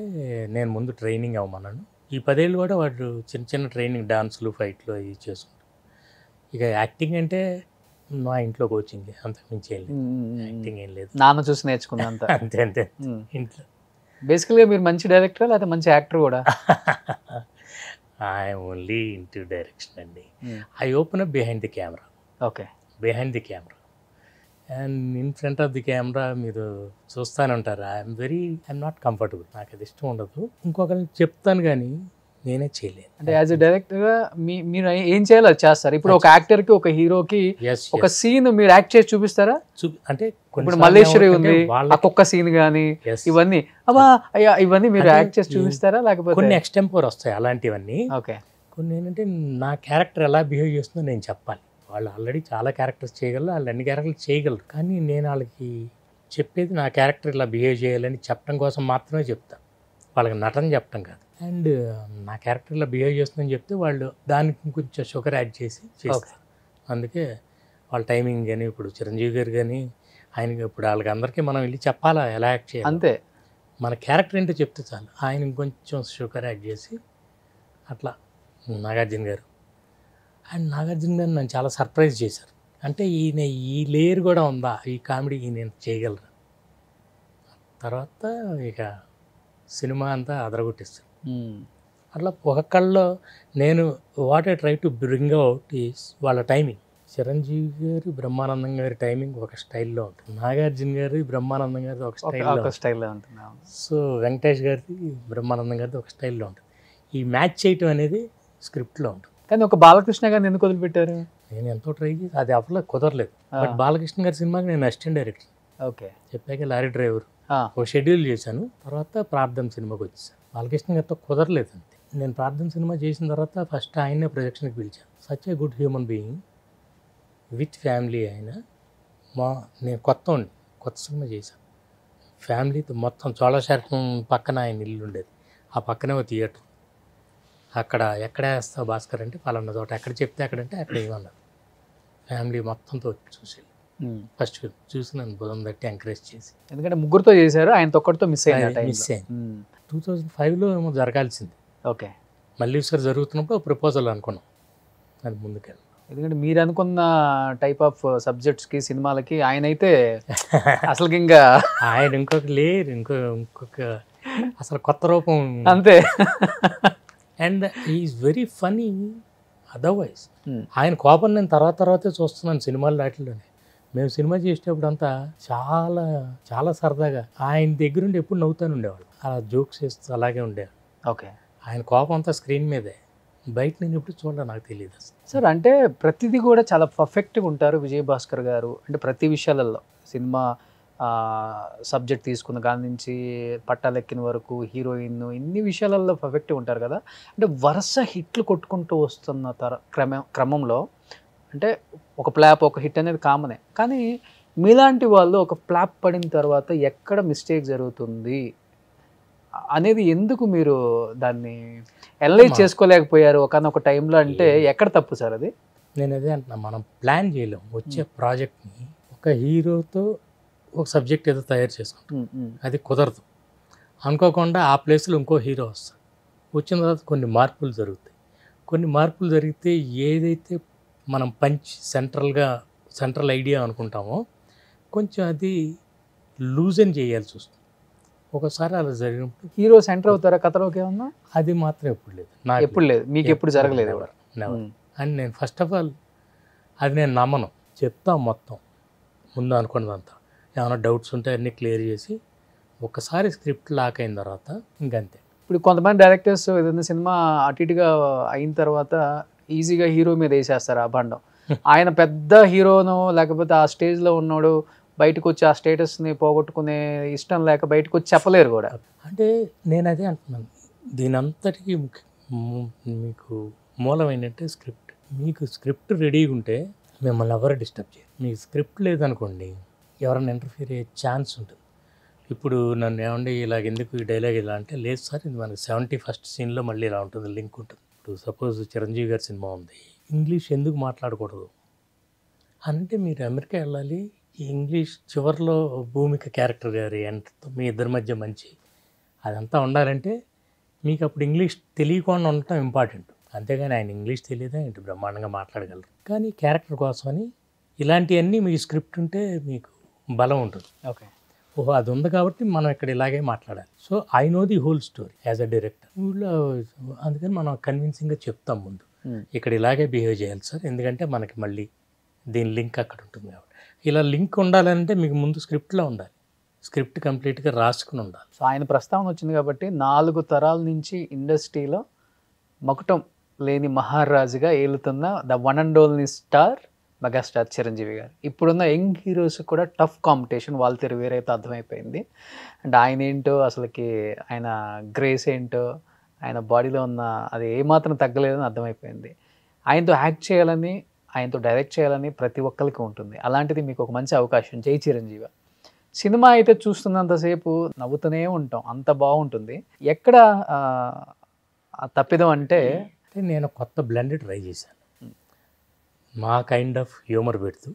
నేను ముందు ట్రైనింగ్ అవ్వమన్నాను. ఈ 10 ఏళ్ళు కూడా వాడు చిన్న చిన్న ట్రైనింగ్, డాన్సులు, ఫైట్లు అవి చేసుకుంటాడు. ఇక యాక్టింగ్ అంటే మా ఇంట్లో కోచింగ్, అంతకుమించి ఏం లేదు, యాక్టింగ్ ఏం లేదు, నాన్న చూసి నేర్చుకుంది అంతా. అంతే అంతే ఇంట్లో. బేసికల్గా మీరు మంచి డైరెక్టర్ లేకపోతే మంచి యాక్టర్ కూడా? ఐఎమ్ ఓన్లీ ఇంటూ డైరెక్షన్ అండి. I open up behind the camera. Okay. Behind the camera and in front of the camera మీరు చూస్తూనే ఉంటారు. ఐఎమ్ నాట్ కంఫర్టబుల్, నాకు అది ఇష్టం ఉండదు. ఇంకొకరిని చెప్తాను కానీ నేనే చేయలేను. అంటే యాజ్ ఎ డైరెక్టర్గా మీరు ఏం చేయాలో అది చేస్తారు. ఇప్పుడు ఒక యాక్టర్కి, ఒక హీరోకి ఒక సీన్ మీరు యాక్ట్ చేసి చూపిస్తారా? అంటే ఇప్పుడు మల్లేశ్వరి ఉంది, ఒక్కొక్క సీన్ కానీ ఇవన్నీ అబ్బా అయ్యా ఇవన్నీ మీరు యాక్ట్ చేసి చూపిస్తారా? లేకపోతే కొన్ని ఎక్స్టెంపోర్ వస్తాయి అలాంటివన్నీ. ఓకే. కొన్ని ఏంటంటే నా క్యారెక్టర్ ఎలా బిహేవ్ చేస్తుందో నేను చెప్పాలి. వాళ్ళు ఆల్రెడీ చాలా క్యారెక్టర్స్ చేయగలరు, వాళ్ళు అన్ని క్యారెక్టర్లు చేయగలరు. కానీ నేను వాళ్ళకి చెప్పేది నా క్యారెక్టర్ ఇలా బిహేవ్ చేయాలని చెప్పడం కోసం మాత్రమే చెప్తాను, వాళ్ళకి నటన చెప్పడం కాదు. అండ్ నా క్యారెక్టర్ ఇలా బిహేవ్ చేస్తుందని చెప్తే వాళ్ళు దానికి కొంచెం షుగర్ యాడ్ చేసి చేస్తారు. అందుకే వాళ్ళ టైమింగ్ కానీ, ఇప్పుడు చిరంజీవి గారు కానీ ఆయనకి, ఇప్పుడు వాళ్ళకి అందరికీ మనం వెళ్ళి చెప్పాలా ఎలా యాక్ట్ చేయాలి, అంతే. మన క్యారెక్టర్ ఏంటో చెప్తే చాలు. ఆయన కొంచెం షుగర్ యాడ్ చేసి అట్లా. నాగార్జున గారు నన్ను చాలా సర్ప్రైజ్ చేశారు. అంటే ఈయన ఈ లేయర్ కూడా ఉందా, ఈ కామెడీ నేను చేయగలరా. తర్వాత ఇక సినిమా అంతా అదరగొట్టేస్తాను. అట్లా ఒక్కొక్కళ్ళలో నేను what I try to bring out is వాళ్ళ టైమింగ్. చిరంజీవి గారు, బ్రహ్మానందం గారి టైమింగ్ ఒక స్టైల్లో ఉంటుంది, నాగార్జున గారి, బ్రహ్మానందం గారిది ఒక స్టైల్లో ఉంటుంది. సో వెంకటేష్ గారిది, బ్రహ్మానందం గారిది ఒక స్టైల్లో ఉంటుంది. ఈ మ్యాచ్ చేయటం అనేది స్క్రిప్ట్లో ఉంటుంది. కానీ ఒక బాలకృష్ణ గారిని ఎందుకు వదిలిపెట్టారు? నేను ఎంతో ట్రై చేసి అది అవ్వలే, కుదరలేదు. బట్ బాలకృష్ణ గారి సినిమాకి నేను అసిస్టెంట్ డైరెక్టర్. ఓకే. చెప్పాక లారీ డ్రైవర్ ఒక షెడ్యూల్ చేశాను. తర్వాత ప్రార్థన సినిమాకి వచ్చేసాను. బాలకృష్ణ గారితో కుదరలేదు అంతే. నేను ప్రార్థన సినిమా చేసిన తర్వాత ఫస్ట్ ఆయన్నే ప్రొజెక్షన్కి పిలిచాను. Such a good human being with family. ఆయన నేను కొత్త సినిమా చేశాను ఫ్యామిలీతో. మొత్తం చోళశాఖం పక్కన ఆయన ఇల్లు ఉండేది, ఆ పక్కనే ఒక థియేటర్. అక్కడ ఎక్కడ వేస్తావు భాస్కర్ అంటే పలానా చోట, ఎక్కడ చెప్తే అక్కడంటే అక్కడ ఏమన్నారు. ఫ్యామిలీ మొత్తంతో చూసి ఫస్ట్ ఫిల్మ్ చూసి నన్ను బుధం తట్టి ఎంకరేజ్ చేసి, ఎందుకంటే ముగ్గురుతో చేశారు, ఆయనతో ఒక్కడితో మిస్ అయింది. 2005లో ఏమో జరగాల్సింది. ఓకే. మళ్ళీ ఒకసారి జరుగుతున్నప్పుడు ప్రపోజల్ అనుకున్నాం, అది ముందుకెళ్ళి. ఎందుకంటే మీరు అనుకున్న టైప్ ఆఫ్ సబ్జెక్ట్స్కి, సినిమాలకి ఆయన అయితే అసలు ఇంకా ఆయన ఇంకొక లేరు, ఇంకొక అసలు కొత్త రూపం అంతే. And is very funny. Otherwise ఆయన కోపం నేను తర్వాతే చూస్తున్నాను సినిమాలు వాటిల్లోనే. మేము సినిమా చేసేటప్పుడు అంతా చాలా చాలా సరదాగా ఆయన దగ్గరుండి ఎప్పుడు నవ్వుతాను ఉండేవాళ్ళు, అలా జోక్స్ చేస్తూ అలాగే ఉండేవాళ్ళు. ఓకే. ఆయన కోపం అంతా స్క్రీన్ మీదే, బయట నేను ఎప్పుడు చూడాలి నాకు తెలియదు అసలు. సార్ అంటే ప్రతిదీ కూడా చాలా పర్ఫెక్ట్గా ఉంటారు విజయభాస్కర్ గారు. అంటే ప్రతి విషయాలలో, సినిమా సబ్జెక్ట్ తీసుకున్న దాని నుంచి పట్టాలెక్కిన వరకు, హీరోయిన్, ఇన్ని విషయాలలో పర్ఫెక్ట్గా ఉంటారు కదా. అంటే వరుస హిట్లు కొట్టుకుంటూ వస్తున్న క్రమంలో అంటే ఒక ఫ్లాప్, ఒక హిట్ అనేది కామనే. కానీ మీలాంటి వాళ్ళు ఒక ఫ్లాప్ పడిన తర్వాత ఎక్కడ మిస్టేక్ జరుగుతుంది అనేది ఎందుకు మీరు దాన్ని అనలైజ్ చేసుకోలేకపోయారు ఒకనొక టైంలో? అంటే ఎక్కడ తప్పు సార్ అది? నేను అదే అంటున్నా, మనం ప్లాన్ చేయలేం. వచ్చే ప్రాజెక్ట్ని ఒక హీరోతో ఒక సబ్జెక్ట్ ఏదో తయారు చేసుకుంటాం, అది కుదరదు. అనుకోకుండా ఆ ప్లేస్లో ఇంకో హీరో వస్తాడు. వచ్చిన తర్వాత కొన్ని మార్పులు జరుగుతాయి. కొన్ని మార్పులు జరిగితే ఏదైతే మనం సెంట్రల్ ఐడియా అనుకుంటామో కొంచెం అది లూజన్ చేయాల్సి వస్తుంది. ఒకసారి అలా జరిగినప్పుడు హీరో సెంటర్ అవుతారా కథలోకి ఏమన్నా? అది మాత్రం ఎప్పుడు లేదు, ఎప్పుడు లేదు, మీకు ఎప్పుడు జరగలేదు. అని నేను ఫస్ట్ ఆఫ్ ఆల్ అది నేను నమ్మను. చెప్తాం మొత్తం ముందు అనుకున్నదంతా. ఏమైనా డౌట్స్ ఉంటే అన్నీ క్లియర్ చేసి ఒక్కసారి స్క్రిప్ట్ లాక్ అయిన తర్వాత ఇంకంతే. ఇప్పుడు కొంతమంది డైరెక్టర్స్ ఏదైనా సినిమా అటు ఇటుగా అయిన తర్వాత ఈజీగా హీరో మీద వేసేస్తారు ఆ బండం. ఆయన పెద్ద హీరోను లేకపోతే ఆ స్టేజ్లో ఉన్నాడు, బయటకు వచ్చి ఆ స్టేటస్ని పోగొట్టుకునే ఇష్టం లేక బయటకు వచ్చి చెప్పలేరు కూడా. అంటే నేను అదే అంటున్నాను, దీని అంతటికీ మీకు మూలం ఏంటంటే స్క్రిప్ట్. మీకు స్క్రిప్ట్ రెడీగా ఉంటే మిమ్మల్ని ఎవరు డిస్టర్బ్ చేయరు. మీకు స్క్రిప్ట్ లేదనుకోండి ఎవరైనా ఇంటర్ఫియర్ అయ్యే ఛాన్స్ ఉంటుంది. ఇప్పుడు నన్ను ఏమండి ఇలాగ ఎందుకు ఈ డైలాగ్ ఇలా అంటే, లేదు సార్ ఇది మనకి 71st సీన్లో మళ్ళీ ఇలా ఉంటుంది, లింక్ ఉంటుంది. ఇప్పుడు సపోజ్ చిరంజీవి గారి సినిమా ఉంది, ఇంగ్లీష్ ఎందుకు మాట్లాడకూడదు అంటే మీరు అమెరికా వెళ్ళాలి, ఈ ఇంగ్లీష్ చివరిలో భూమిక క్యారెక్టర్ గారి ఎంతో మీ ఇద్దరి మధ్య మంచి అదంతా ఉండాలంటే మీకు అప్పుడు ఇంగ్లీష్ తెలియకుండా ఉండటం ఇంపార్టెంట్. అంతేగాని ఆయన ఇంగ్లీష్ తెలియదా ఏంటి, బ్రహ్మాండంగా మాట్లాడగలరు. కానీ క్యారెక్టర్ కోసమని ఇలాంటివన్నీ మీ స్క్రిప్ట్ ఉంటే మీకు బలం ఉంటుంది. ఓకే, ఓహో అది ఉంది కాబట్టి మనం ఇక్కడ ఇలాగే మాట్లాడాలి. So I know the whole story as a director. అందుకని మనం కన్విన్సింగ్గా చెప్తాం ముందు, ఇక్కడ ఇలాగే బిహేవ్ చేయాలి సార్, ఎందుకంటే మనకి మళ్ళీ దీని లింక్ అక్కడ ఉంటుంది కాబట్టి. ఇలా లింక్ ఉండాలంటే మీకు ముందు స్క్రిప్ట్లో ఉండాలి, స్క్రిప్ట్ కంప్లీట్గా రాసుకుని ఉండాలి. సో ఆయన ప్రస్తావన వచ్చింది కాబట్టి 4 తరాల నుంచి ఇండస్ట్రీలో మకుటం లేని మహారాజుగా ఏలుతున్న the one and only star megastar Chiranjeevi garu. ఇప్పుడున్న యంగ్ హీరోస్ కూడా టఫ్ కాంపిటీషన్, వాళ్ళ తీరు వేరైతే అర్థమైపోయింది. అండ్ ఆయన ఏంటో అసలుకి, ఆయన గ్రేస్ ఏంటో, ఆయన బాడీలో ఉన్న అది ఏమాత్రం తగ్గలేదని అర్థమైపోయింది. ఆయనతో యాక్ట్ చేయాలని, ఆయనతో డైరెక్ట్ చేయాలని ప్రతి ఒక్కరికి ఉంటుంది. అలాంటిది మీకు ఒక మంచి అవకాశం, జై చిరంజీవి. సినిమా అయితే చూస్తున్నంతసేపు నవ్వుతూనే ఉంటాం, అంత బాగుంటుంది. ఎక్కడ తప్పిదం అంటే నేను కొత్త బ్లెండ్ ట్రై చేశాను, మా కైండ్ ఆఫ్ హ్యూమర్ పెడుతూ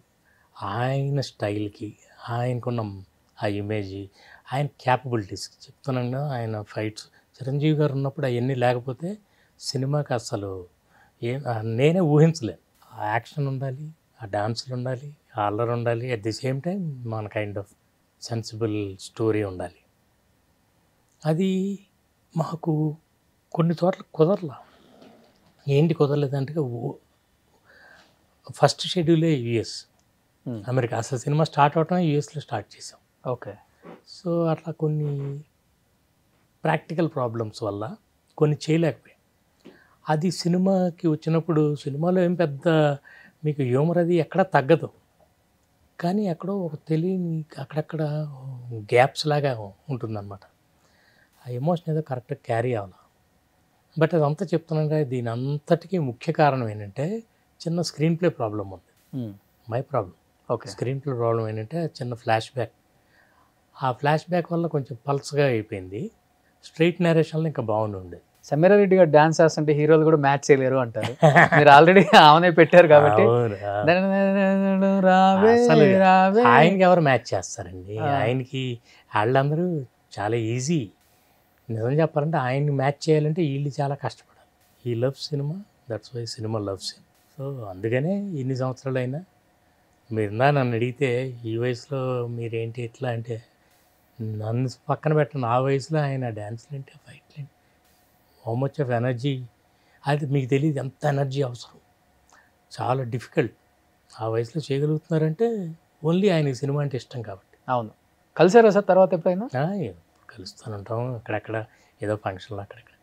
ఆయన స్టైల్కి, ఆయనకున్న ఆ ఇమేజ్, ఆయన క్యాపబిలిటీస్కి చెప్తున్నాను. ఆయన ఫైట్స్ చిరంజీవి గారు ఉన్నప్పుడు అవన్నీ లేకపోతే సినిమాకి అసలు నేనే ఊహించలేను. ఆ యాక్షన్ ఉండాలి, ఆ డాన్సులు ఉండాలి, ఆ అల్లరి ఉండాలి, అట్ ది సేమ్ టైం మన కైండ్ ఆఫ్ సెన్సిబుల్ స్టోరీ ఉండాలి. అది మాకు కొన్ని చోట్ల కుదరలా. ఏంటి కుదరలేదంటే ఫస్ట్ షెడ్యూలే యుఎస్, అమెరికా. అసలు సినిమా స్టార్ట్ అవటమే యుఎస్లో స్టార్ట్ చేసాం. ఓకే. సో అట్లా కొన్ని ప్రాక్టికల్ ప్రాబ్లమ్స్ వల్ల కొన్ని చేయలేకపోయాం. అది సినిమాకి వచ్చినప్పుడు సినిమాలో ఏం పెద్ద మీకు హ్యూమర్ అది ఎక్కడా తగ్గదు, కానీ ఎక్కడో ఒక తెలియని అక్కడక్కడ గ్యాప్స్ లాగా ఉంటుందన్నమాట. ఆ ఎమోషన్ ఏదో కరెక్ట్గా క్యారీ అవ్వాలి. బట్ అదంతా చెప్తున్నాగా, దీని అంతటికీ ముఖ్య కారణం ఏంటంటే చిన్న స్క్రీన్ ప్లే ప్రాబ్లం ఉంది. My problem. Okay. Screen play problem ఏంటంటే చిన్న ఫ్లాష్ బ్యాక్, ఆ ఫ్లాష్ బ్యాక్ వల్ల కొంచెం పల్స్గా అయిపోయింది. స్ట్రైట్ నేరేషన్లో ఇంకా బాగుంది. సమీరారెడ్డి గారు డాన్స్ చేస్తుంటే హీరోలు కూడా మ్యాచ్ చేయలేరు అంటారు. మీరు ఆల్రెడీ ఆమెనే పెట్టారు కాబట్టి అసలు ఆయనకి ఎవరు మ్యాచ్ చేస్తారండి? ఆయనకి వాళ్ళందరూ చాలా ఈజీ. నిజం చెప్పాలంటే ఆయన్ని మ్యాచ్ చేయాలంటే వీళ్ళు చాలా కష్టపడాలి. ఈ love cinema, that's why cinema loves him. So అందుకనే ఇన్ని సంవత్సరాలైనా మీరు నన్ను అడిగితే ఈ వయసులో మీరేంటి ఎట్లా అంటే, నన్ను పక్కన పెట్టిన ఆ వయసులో ఆయన డ్యాన్స్లు ఏంటి, ఫైట్లు ఏంటి, హౌ మచ్ ఆఫ్ ఎనర్జీ, అది మీకు తెలియదు ఎంత ఎనర్జీ అవసరం. చాలా డిఫికల్ట్. ఆ వయసులో చేయగలుగుతున్నారంటే ఓన్లీ ఆయనకి సినిమా అంటే ఇష్టం కాబట్టి. అవును. కలిసారా సార్ తర్వాత ఎప్పుడైనా? కలుస్తూనే ఉంటాం అక్కడక్కడ, ఏదో ఫంక్షన్లో అక్కడక్కడ.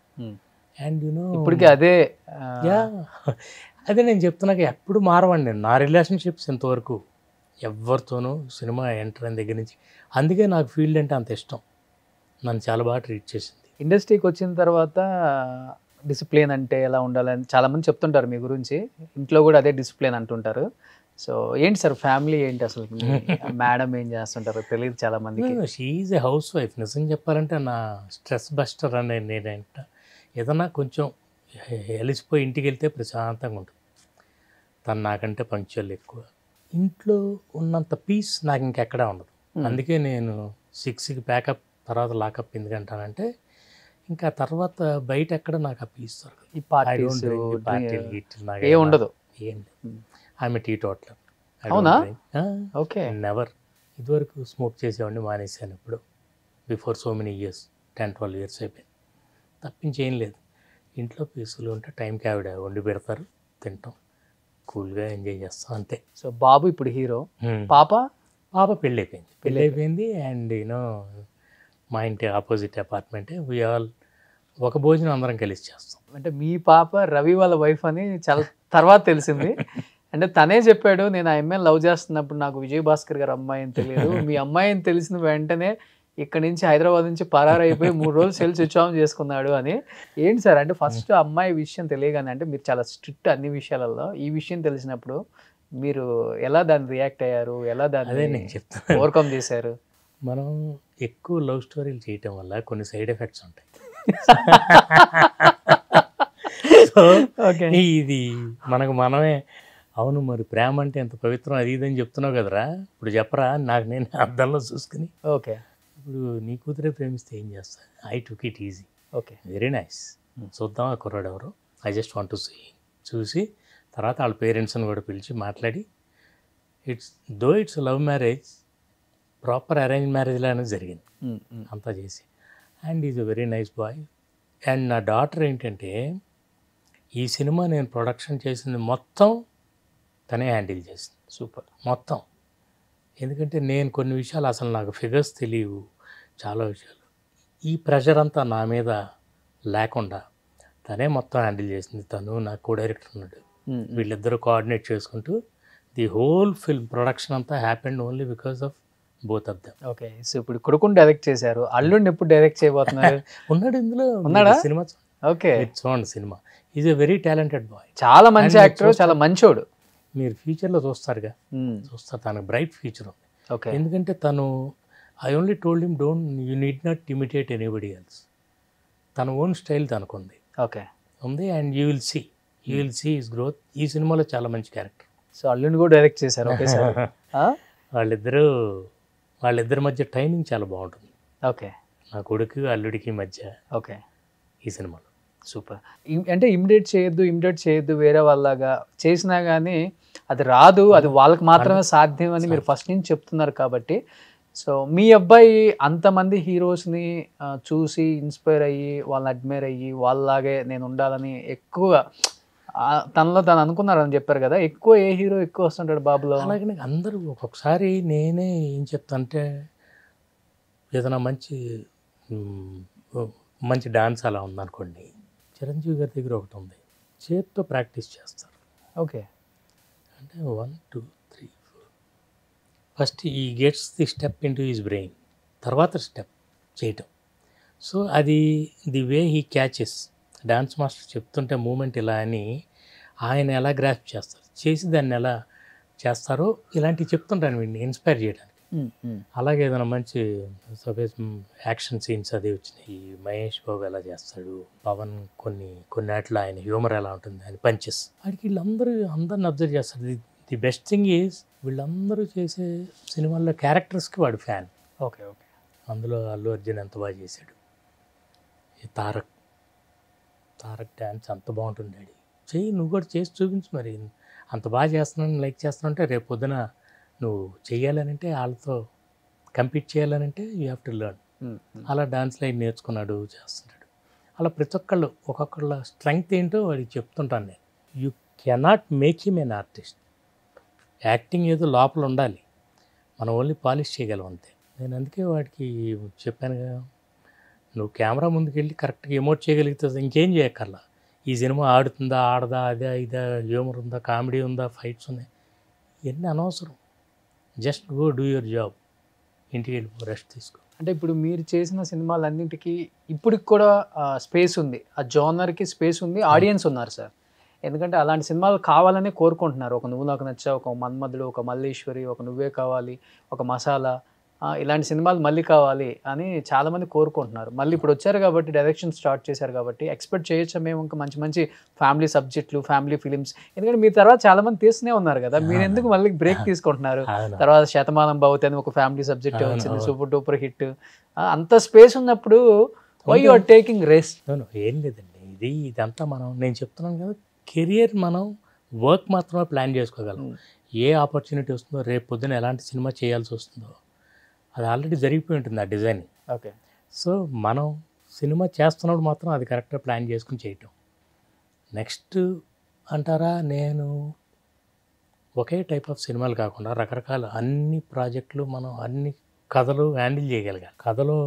అండ్ ఇప్పటికీ అదే అదే నేను చెప్తున్నాక ఎప్పుడు మారవండి నేను. నా రిలేషన్షిప్స్ ఇంతవరకు ఎవరితోనూ సినిమా ఎంటర్ అయిన దగ్గర నుంచి. అందుకే నాకు ఫీల్డ్ అంటే అంత ఇష్టం, నన్ను చాలా బాగా ట్రీట్ చేసింది. ఇండస్ట్రీకి వచ్చిన తర్వాత డిసిప్లిన్ అంటే ఎలా ఉండాలని చాలామంది చెప్తుంటారు మీ గురించి, ఇంట్లో కూడా అదే డిసిప్లిన్ అంటుంటారు. సో ఏంటి సార్ ఫ్యామిలీ ఏంటి అసలు, మేడం ఏం చేస్తుంటారో తెలియదు చాలా మందికి. She is a house wife. నిజం చెప్పాలంటే నా స్ట్రెస్ బస్టర్ అనే నేనంట. ఏదన్నా కొంచెం వెలిసిపోయి ఇంటికి వెళ్తే ప్రశాంతంగా ఉంటుంది. తను నాకంటే పంక్చువల్ ఎక్కువ. ఇంట్లో ఉన్నంత పీస్ నాకు ఇంకెక్కడా ఉండదు. అందుకే నేను 6కి ప్యాకప్, తర్వాత లాకప్ ఎందుకంటానంటే ఇంకా తర్వాత బయట ఎక్కడ నాకు ఆ పీస్ దొరకదు. ఈ పార్టీలు ఏ ఉండదు, ఏం లేదు. ఆమె టీ టోటల్. అవునా? ఓకే. నెవర్. ఇదివరకు స్మోక్ చేసేవాడిని, మానేశాను ఇప్పుడు. Before so many years, 10-12 years అయిపోయింది. తప్పించి ఏం లేదు. ఇంట్లో పీసులు ఉంటే టైంకి ఆవిడ వండి పెడతారు, తింటాం. కూల్గా ఎంజాయ్ చేస్తాం అంతే. సో బాబు ఇప్పుడు హీరో, పాప పాప పెళ్ళి అయిపోయింది అండ్ యూనో మా ఇంటి ఆపోజిట్ అపార్ట్మెంటే వి ఆల్ ఒక భోజనం అందరం కలిసి చేస్తాం. అంటే మీ పాప రవి వాళ్ళ వైఫ్ అని చాలా తర్వాత తెలిసింది. అంటే తనే చెప్పాడు, నేను ఆ అమ్మాయిని లవ్ చేస్తున్నప్పుడు నాకు విజయ్ భాస్కర్ గారు అమ్మాయి అని తెలియదు, మీ అమ్మాయి అని తెలిసిన వెంటనే ఇక్కడ నుంచి హైదరాబాద్ నుంచి పరారైపోయి 3 రోజులు సెల్ స్విచ్ ఆన్ చేసుకున్నాడు అని. ఏంటి సార్ అంటే ఫస్ట్ అమ్మాయి విషయం తెలియగానే, అంటే మీరు చాలా స్ట్రిక్ట్ అన్ని విషయాలలో, ఈ విషయం తెలిసినప్పుడు మీరు ఎలా దాన్ని రియాక్ట్ అయ్యారు, ఎలా అదే దాన్ని నేను చెప్తాను. ఓవర్కమ్ చేశారు? మనం ఎక్కువ లవ్ స్టోరీలు చేయటం వల్ల కొన్ని సైడ్ ఎఫెక్ట్స్ ఉంటాయి. So okay. ఇది మనకు మనమే అవును మరి ప్రేమ అంటే ఎంత పవిత్రం అది ఇదని చెప్తున్నావు కదరా, ఇప్పుడు చెప్పరా నాకు నేను అద్దంలో చూసుకుని. ఓకే. ఇప్పుడు నీ కూతురే ప్రేమిస్తే ఏం చేస్తా, I took it easy, okay. Very nice, చూద్దాం ఆ కుర్రాడు ఎవరు, I just want to see, చూసి తర్వాత వాళ్ళ పేరెంట్స్ని కూడా పిలిచి మాట్లాడి, it's love marriage proper arrange marriage లానే జరిగింది అంతా చేసి. And is a very nice boy. And నా డాటర్ ఏంటంటే ఈ సినిమా నేను ప్రొడక్షన్ చేసింది మొత్తం తనే హ్యాండిల్ చేసింది. సూపర్. మొత్తం. ఎందుకంటే నేను కొన్ని విషయాలు అసలు నాకు ఫిగర్స్ తెలియవు, చాలా విషయాలు, ఈ ప్రెషర్ అంతా నా మీద లేకుండా తనే మొత్తం హ్యాండిల్ చేసింది. తను నా కో డైరెక్టర్ ఉన్నాడు, వీళ్ళిద్దరూ కోఆర్డినేట్ చేసుకుంటూ ది హోల్ ఫిల్మ్ ప్రొడక్షన్ అంతా happened only because of both of them. Okay. So ఇప్పుడు కొడుకుని డైరెక్ట్ చేశారు, అల్లుడిని ఎప్పుడు డైరెక్ట్ చేయబోతున్నారు? ఉన్నాడు ఇందులో, ఉన్నాడా? Cinema okay. చూడండి, cinema is a very talented boy, చాలా మంచి యాక్టర్, చాలా మంచోడు. మీరు ఫ్యూచర్లో చూస్తారుగా, చూస్తారు, తనకు బ్రైట్ ఫ్యూచర్ ఉంది. ఓకే. ఎందుకంటే తను I only told him don't you need not imitate anybody else, తన ఓన్ స్టైల్ తనకుంది ఓకే ఉంది. And you will see his growth. ఈ సినిమాలో చాలా మంచి క్యారెక్టర్. సో అల్లుడిని కూడా డైరెక్ట్ చేశారు. Okay sir. వాళ్ళిద్దరి మధ్య టైమింగ్ చాలా బాగుంటుంది. ఓకే. నా కొడుకు అల్లుడికి మధ్య ఓకే. ఈ సినిమాలో. సూపర్. అంటే ఇమిటేట్ చేయొద్దు వేరే వాళ్ళగా చేసినా కానీ అది రాదు, అది వాళ్ళకి మాత్రమే సాధ్యం అని మీరు ఫస్ట్ నుంచి చెప్తున్నారు కాబట్టి. సో మీ అబ్బాయి అంతమంది హీరోస్ని చూసి ఇన్స్పైర్ అయ్యి, వాళ్ళని అడ్మైర్ అయ్యి, వాళ్ళలాగే నేను ఉండాలని ఎక్కువగా తనలో తను అనుకున్నారని చెప్పారు కదా, ఎక్కువ ఏ హీరో ఎక్కువ వస్తుంటాడు బాబులో? అలాగే అందరూ ఒక్కొక్కసారి నేనే ఏం చెప్తా అంటే, ఏదైనా మంచి డాన్స్ అలా ఉందనుకోండి, చిరంజీవి గారి దగ్గర ఒకటి ఉంది, చేత్తో ప్రాక్టీస్ చేస్తారు. ఓకే. అంటే 1 2 3 4 ఫస్ట్ ఈ gets the step in to his brain, తర్వాత స్టెప్ చేయటం. సో అది the way he catches. Dance master చెప్తుంటే మూమెంట్ ఇలా అని ఆయన ఎలా గ్రాస్ప్ చేస్తారు, చేసి దాన్ని ఎలా చేస్తారో ఇలాంటివి చెప్తుంటాను వీడిని ఇన్స్పైర్ చేయడానికి. అలాగే ఏదైనా మంచి సపోజ్ యాక్షన్ సీన్స్ అది వచ్చినాయి, మహేష్ బాబు ఎలా చేస్తాడు, పవన్ కొన్ని వాటిలో ఆయన హ్యూమర్ ఎలా ఉంటుంది, ఆయన పంచెస్, వాడికి అందరిని అబ్జర్వ్ చేస్తాడు. ది బెస్ట్ థింగ్ ఈజ్ వీళ్ళందరూ చేసే సినిమాల్లో క్యారెక్టర్స్కి వాడు ఫ్యాన్. ఓకే. ఓకే. అందులో అల్లు అర్జున్ ఎంత బాగా చేశాడు, ఈ తారక్ డ్యాన్స్ అంత బాగుంటుంది, డాడీ చెయ్యి, నువ్వు కూడా చేసి చూపించు, మరి అంత బాగా చేస్తున్నాను లైక్ చేస్తున్నావు అంటే రేపు పొద్దున నువ్వు చెయ్యాలనంటే, వాళ్ళతో కంపీట్ చేయాలనంటే యూ హ్యావ్ టు లెర్న్. అలా డాన్స్ లైన్ నేర్చుకున్నాడు, చేస్తున్నాడు. అలా ప్రతి ఒక్కొక్కళ్ళ స్ట్రెంగ్త్ ఏంటో వాడికి చెప్తుంటాను నేను. You cannot make him an artist. Acting ఏదో లోపల ఉండాలి, మనం ఓన్లీ పాలిష్ చేయగలం అంతే. నేను అందుకే వాడికి చెప్పానుగా, నువ్వు కెమెరా ముందుకు వెళ్ళి కరెక్ట్గా ఎమోట్ చేయగలిగితే ఇంకేం చేయక్కర్లా. ఈ సినిమా ఆడుతుందా ఆడదా, అదే ఇదా, హ్యూమర్ ఉందా, కామెడీ ఉందా, ఫైట్స్ ఉన్నాయి, ఇవన్నీ అనవసరం. Just go do your job, ఇంటికి వెళ్ళిపో, రెస్ట్ తీసుకో. అంటే ఇప్పుడు మీరు చేసిన సినిమాలన్నింటికి ఇప్పటికి కూడా స్పేస్ ఉంది, ఆ జోనర్కి స్పేస్ ఉంది, ఆడియన్స్ ఉన్నారు సార్. ఎందుకంటే అలాంటి సినిమాలు కావాలని కోరుకుంటున్నారు. ఒక నువ్వు నాకు నచ్చా, ఒక మన్మధుడు, ఒక మల్లేశ్వరి, ఒక నువ్వే కావాలి, ఒక మసాలా, ఇలాంటి సినిమాలు మళ్ళీ కావాలి అని చాలామంది కోరుకుంటున్నారు. మళ్ళీ ఇప్పుడు వచ్చారు కాబట్టి, డైరెక్షన్ స్టార్ట్ చేశారు కాబట్టి ఎక్స్పెక్ట్ చేయొచ్చా మేము ఇంకా మంచి ఫ్యామిలీ సబ్జెక్టులు, ఫ్యామిలీ ఫిలిమ్స్? ఎందుకంటే మీ తర్వాత చాలామంది తీస్తూనే ఉన్నారు కదా, మీరు ఎందుకు మళ్ళీ బ్రేక్ తీసుకుంటున్నారు? తర్వాత శతమానం భవతి అని ఒక ఫ్యామిలీ సబ్జెక్ట్ వచ్చింది, సూపర్ డూపర్ హిట్. అంత స్పేస్ ఉన్నప్పుడు why you are taking rest? ఏం లేదండి, ఇదంతా నేను చెప్తున్నాను కదా, కెరియర్ మనం వర్క్ మాత్రమే ప్లాన్ చేసుకోగలం. ఏ ఆపర్చునిటీ వస్తుందో, రేపు పొద్దున ఎలాంటి సినిమా చేయాల్సి వస్తుందో అది ఆల్రెడీ జరిగిపోయి ఉంటుంది, ఆ డిజైనింగ్. ఓకే. సో మనం సినిమా చేస్తున్నప్పుడు మాత్రం అది కరెక్ట్గా ప్లాన్ చేసుకుని చేయటం. నెక్స్ట్ అంటారా, నేను ఒకే టైప్ ఆఫ్ సినిమాలు కాకుండా రకరకాల అన్ని ప్రాజెక్టులు మనం అన్ని కథలు హ్యాండిల్ చేయగలగాలి. కథలో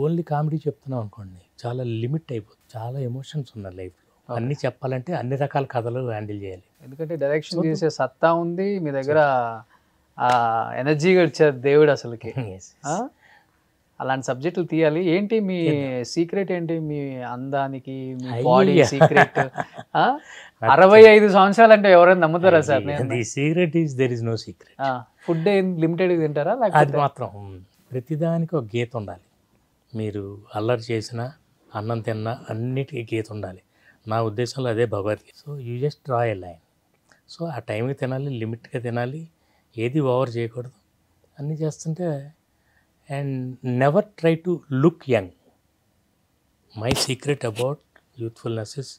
ఓన్లీ కామెడీ చెప్తున్నాం అనుకోండి, చాలా లిమిట్ అయిపోతుంది. చాలా ఎమోషన్స్ ఉన్నాయి లైఫ్లో. అన్నీ చెప్పాలంటే అన్ని రకాల కథలు హ్యాండిల్ చేయాలి. ఎందుకంటే డైరెక్షన్ చేసే సత్తా ఉంది మీ దగ్గర, ఎనర్జీగా ఇచ్చారు దేవుడు అసలుకి. అలాంటి సబ్జెక్టులు తీయాలి. ఏంటి మీ సీక్రెట్ ఏంటి? మీ అందానికి మీ బాడీ సీక్రెట్? 65 సంవత్సరాలు అంటే ఎవరైనా నమ్ముతారా sir? The secret is there is no secret. Food limited తింటారా? అది మాత్రం ప్రతిదానికి ఒక గీత ఉండాలి. మీరు అల్లరి చేసినా అన్నం తిన్నా అన్నిటికీ గీత ఉండాలి. నా ఉద్దేశంలో అదే Bhagavad Gita. So you just draw a line. So ఆ టైంకి తినాలి, లిమిట్గా తినాలి, ఏది ఓవర్ చేయకూడదు. అన్నీ చేస్తుంటే and never try to look young. My secret about youthfulness is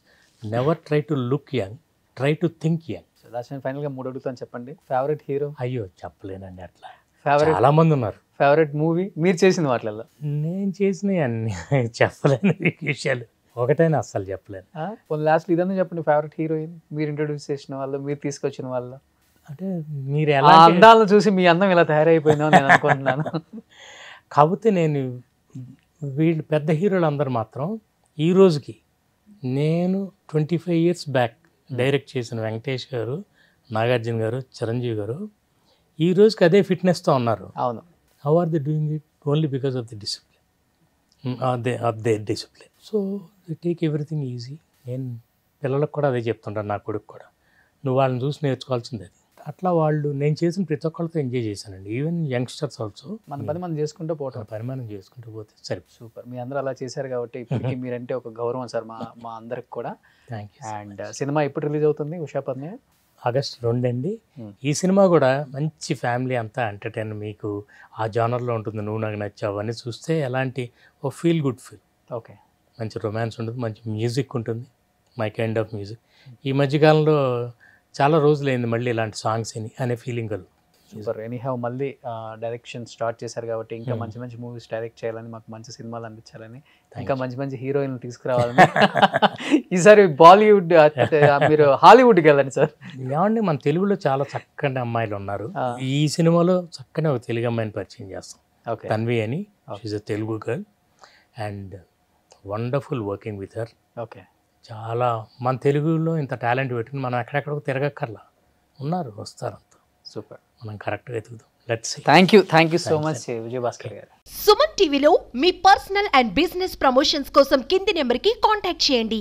never try to look young, try to think young. Last ఫైనల్గా 3 అడుగుతాను, చెప్పండి. Favourite hero? అయ్యో చెప్పలేనండి, అట్లా ఫేవరెట్ చాలా మంది ఉన్నారు. ఫేవరెట్ మూవీ మీరు చేసిన వాటిల్లో? నేను చేసినవి అన్ని చెప్పలేను విషయాలు, ఒకటైనా అస్సలు చెప్పలేను. లాస్ట్ ఇదన్నా చెప్పండి. ఫేవరెట్ హీరోయిన్ మీరు ఇంట్రొడ్యూస్ చేసిన వాళ్ళు, మీరు తీసుకొచ్చిన వాళ్ళు? అంటే మీరు ఎలా అందాలను చూసి మీ అందం ఇలా తయారైపోయిందో నేను అనుకుంటున్నాను. కాకపోతే నేను వీళ్ళు పెద్ద హీరోలు అందరూ మాత్రం ఈ రోజుకి, నేను 25 years బ్యాక్ డైరెక్ట్ చేసిన వెంకటేష్ గారు, నాగార్జున గారు, చిరంజీవి గారు ఈ రోజుకి అదే ఫిట్నెస్తో ఉన్నారు. అవును. How are they doing it? Only because of the discipline, of they discipline. So they take everything easy. నేను పిల్లలకు కూడా అదే చెప్తుంటాను, నా కొడుకు కూడా, నువ్వు వాళ్ళని చూసి నేర్చుకోవాల్సింది అది. అట్లా వాళ్ళు నేను చేసిన ప్రతి ఒక్కళ్ళతో ఎంజాయ్ చేశానండి. Even youngsters also. మన పని మనం చేసుకుంటూ పోవటం, పరిమాణం చేసుకుంటూ పోతే సరే. సూపర్. మీ అందరూ అలా చేశారు కాబట్టి ఇప్పటికీ మీరంటే ఒక గౌరవం సార్ మా అందరికి కూడా. Thank you. అండ్ సినిమా ఎప్పుడు రిలీజ్ అవుతుంది? ఉషా పద్మయ్య August 2 అండి. ఈ సినిమా కూడా మంచి ఫ్యామిలీ అంతా ఎంటర్టైన్, మీకు ఆ జానర్లో ఉంటుంది. నువ్వు నాకు నచ్చావు అవన్నీ చూస్తే ఎలాంటి ఓ ఫీల్ గుడ్ ఫీల్. ఓకే. మంచి రొమాన్స్ ఉంటుంది, మంచి మ్యూజిక్ ఉంటుంది, మై కైండ్ ఆఫ్ మ్యూజిక్. ఈ మధ్యకాలంలో చాలా రోజులైంది మళ్ళీ ఇలాంటి సాంగ్స్ అనే ఫీలింగ్ కలుగు. సూపర్. ఎనీహౌ మళ్ళీ డైరెక్షన్ స్టార్ట్ చేశారు కాబట్టి ఇంకా మంచి మంచి మూవీస్ డైరెక్ట్ చేయాలని, మాకు మంచి సినిమాలు అందించాలని, ఇంకా మంచి మంచి హీరోయిన్లు తీసుకురావాలని. ఈసారి బాలీవుడ్ మీరు హాలీవుడ్కి వెళ్ళండి సార్. ఏమండి, మన తెలుగులో చాలా చక్కని అమ్మాయిలు ఉన్నారు. ఈ సినిమాలో చక్కని ఒక తెలుగు అమ్మాయిని పరిచయం చేస్తాం. ఓకే. తన్వి అని, she a Telugu girl and wonderful working with her. Okay. చాలా మన తెలుగులో ఇంత టాలెంట్ పెట్టుకుని మనం ఎక్కడెక్కడికి తిరగక్కర్లా, ఉన్నారు, వస్తారు అంతా. సూపర్. మనం కరెక్ట్గా ఎదుగుదాం. Let's see. Thank you so much Vijayabhaskar garu. Suman టీవీలో మీ పర్సనల్ అండ్ బిజినెస్ ప్రమోషన్స్ కోసం కింది నెంబర్కి కాంటాక్ట్ చేయండి.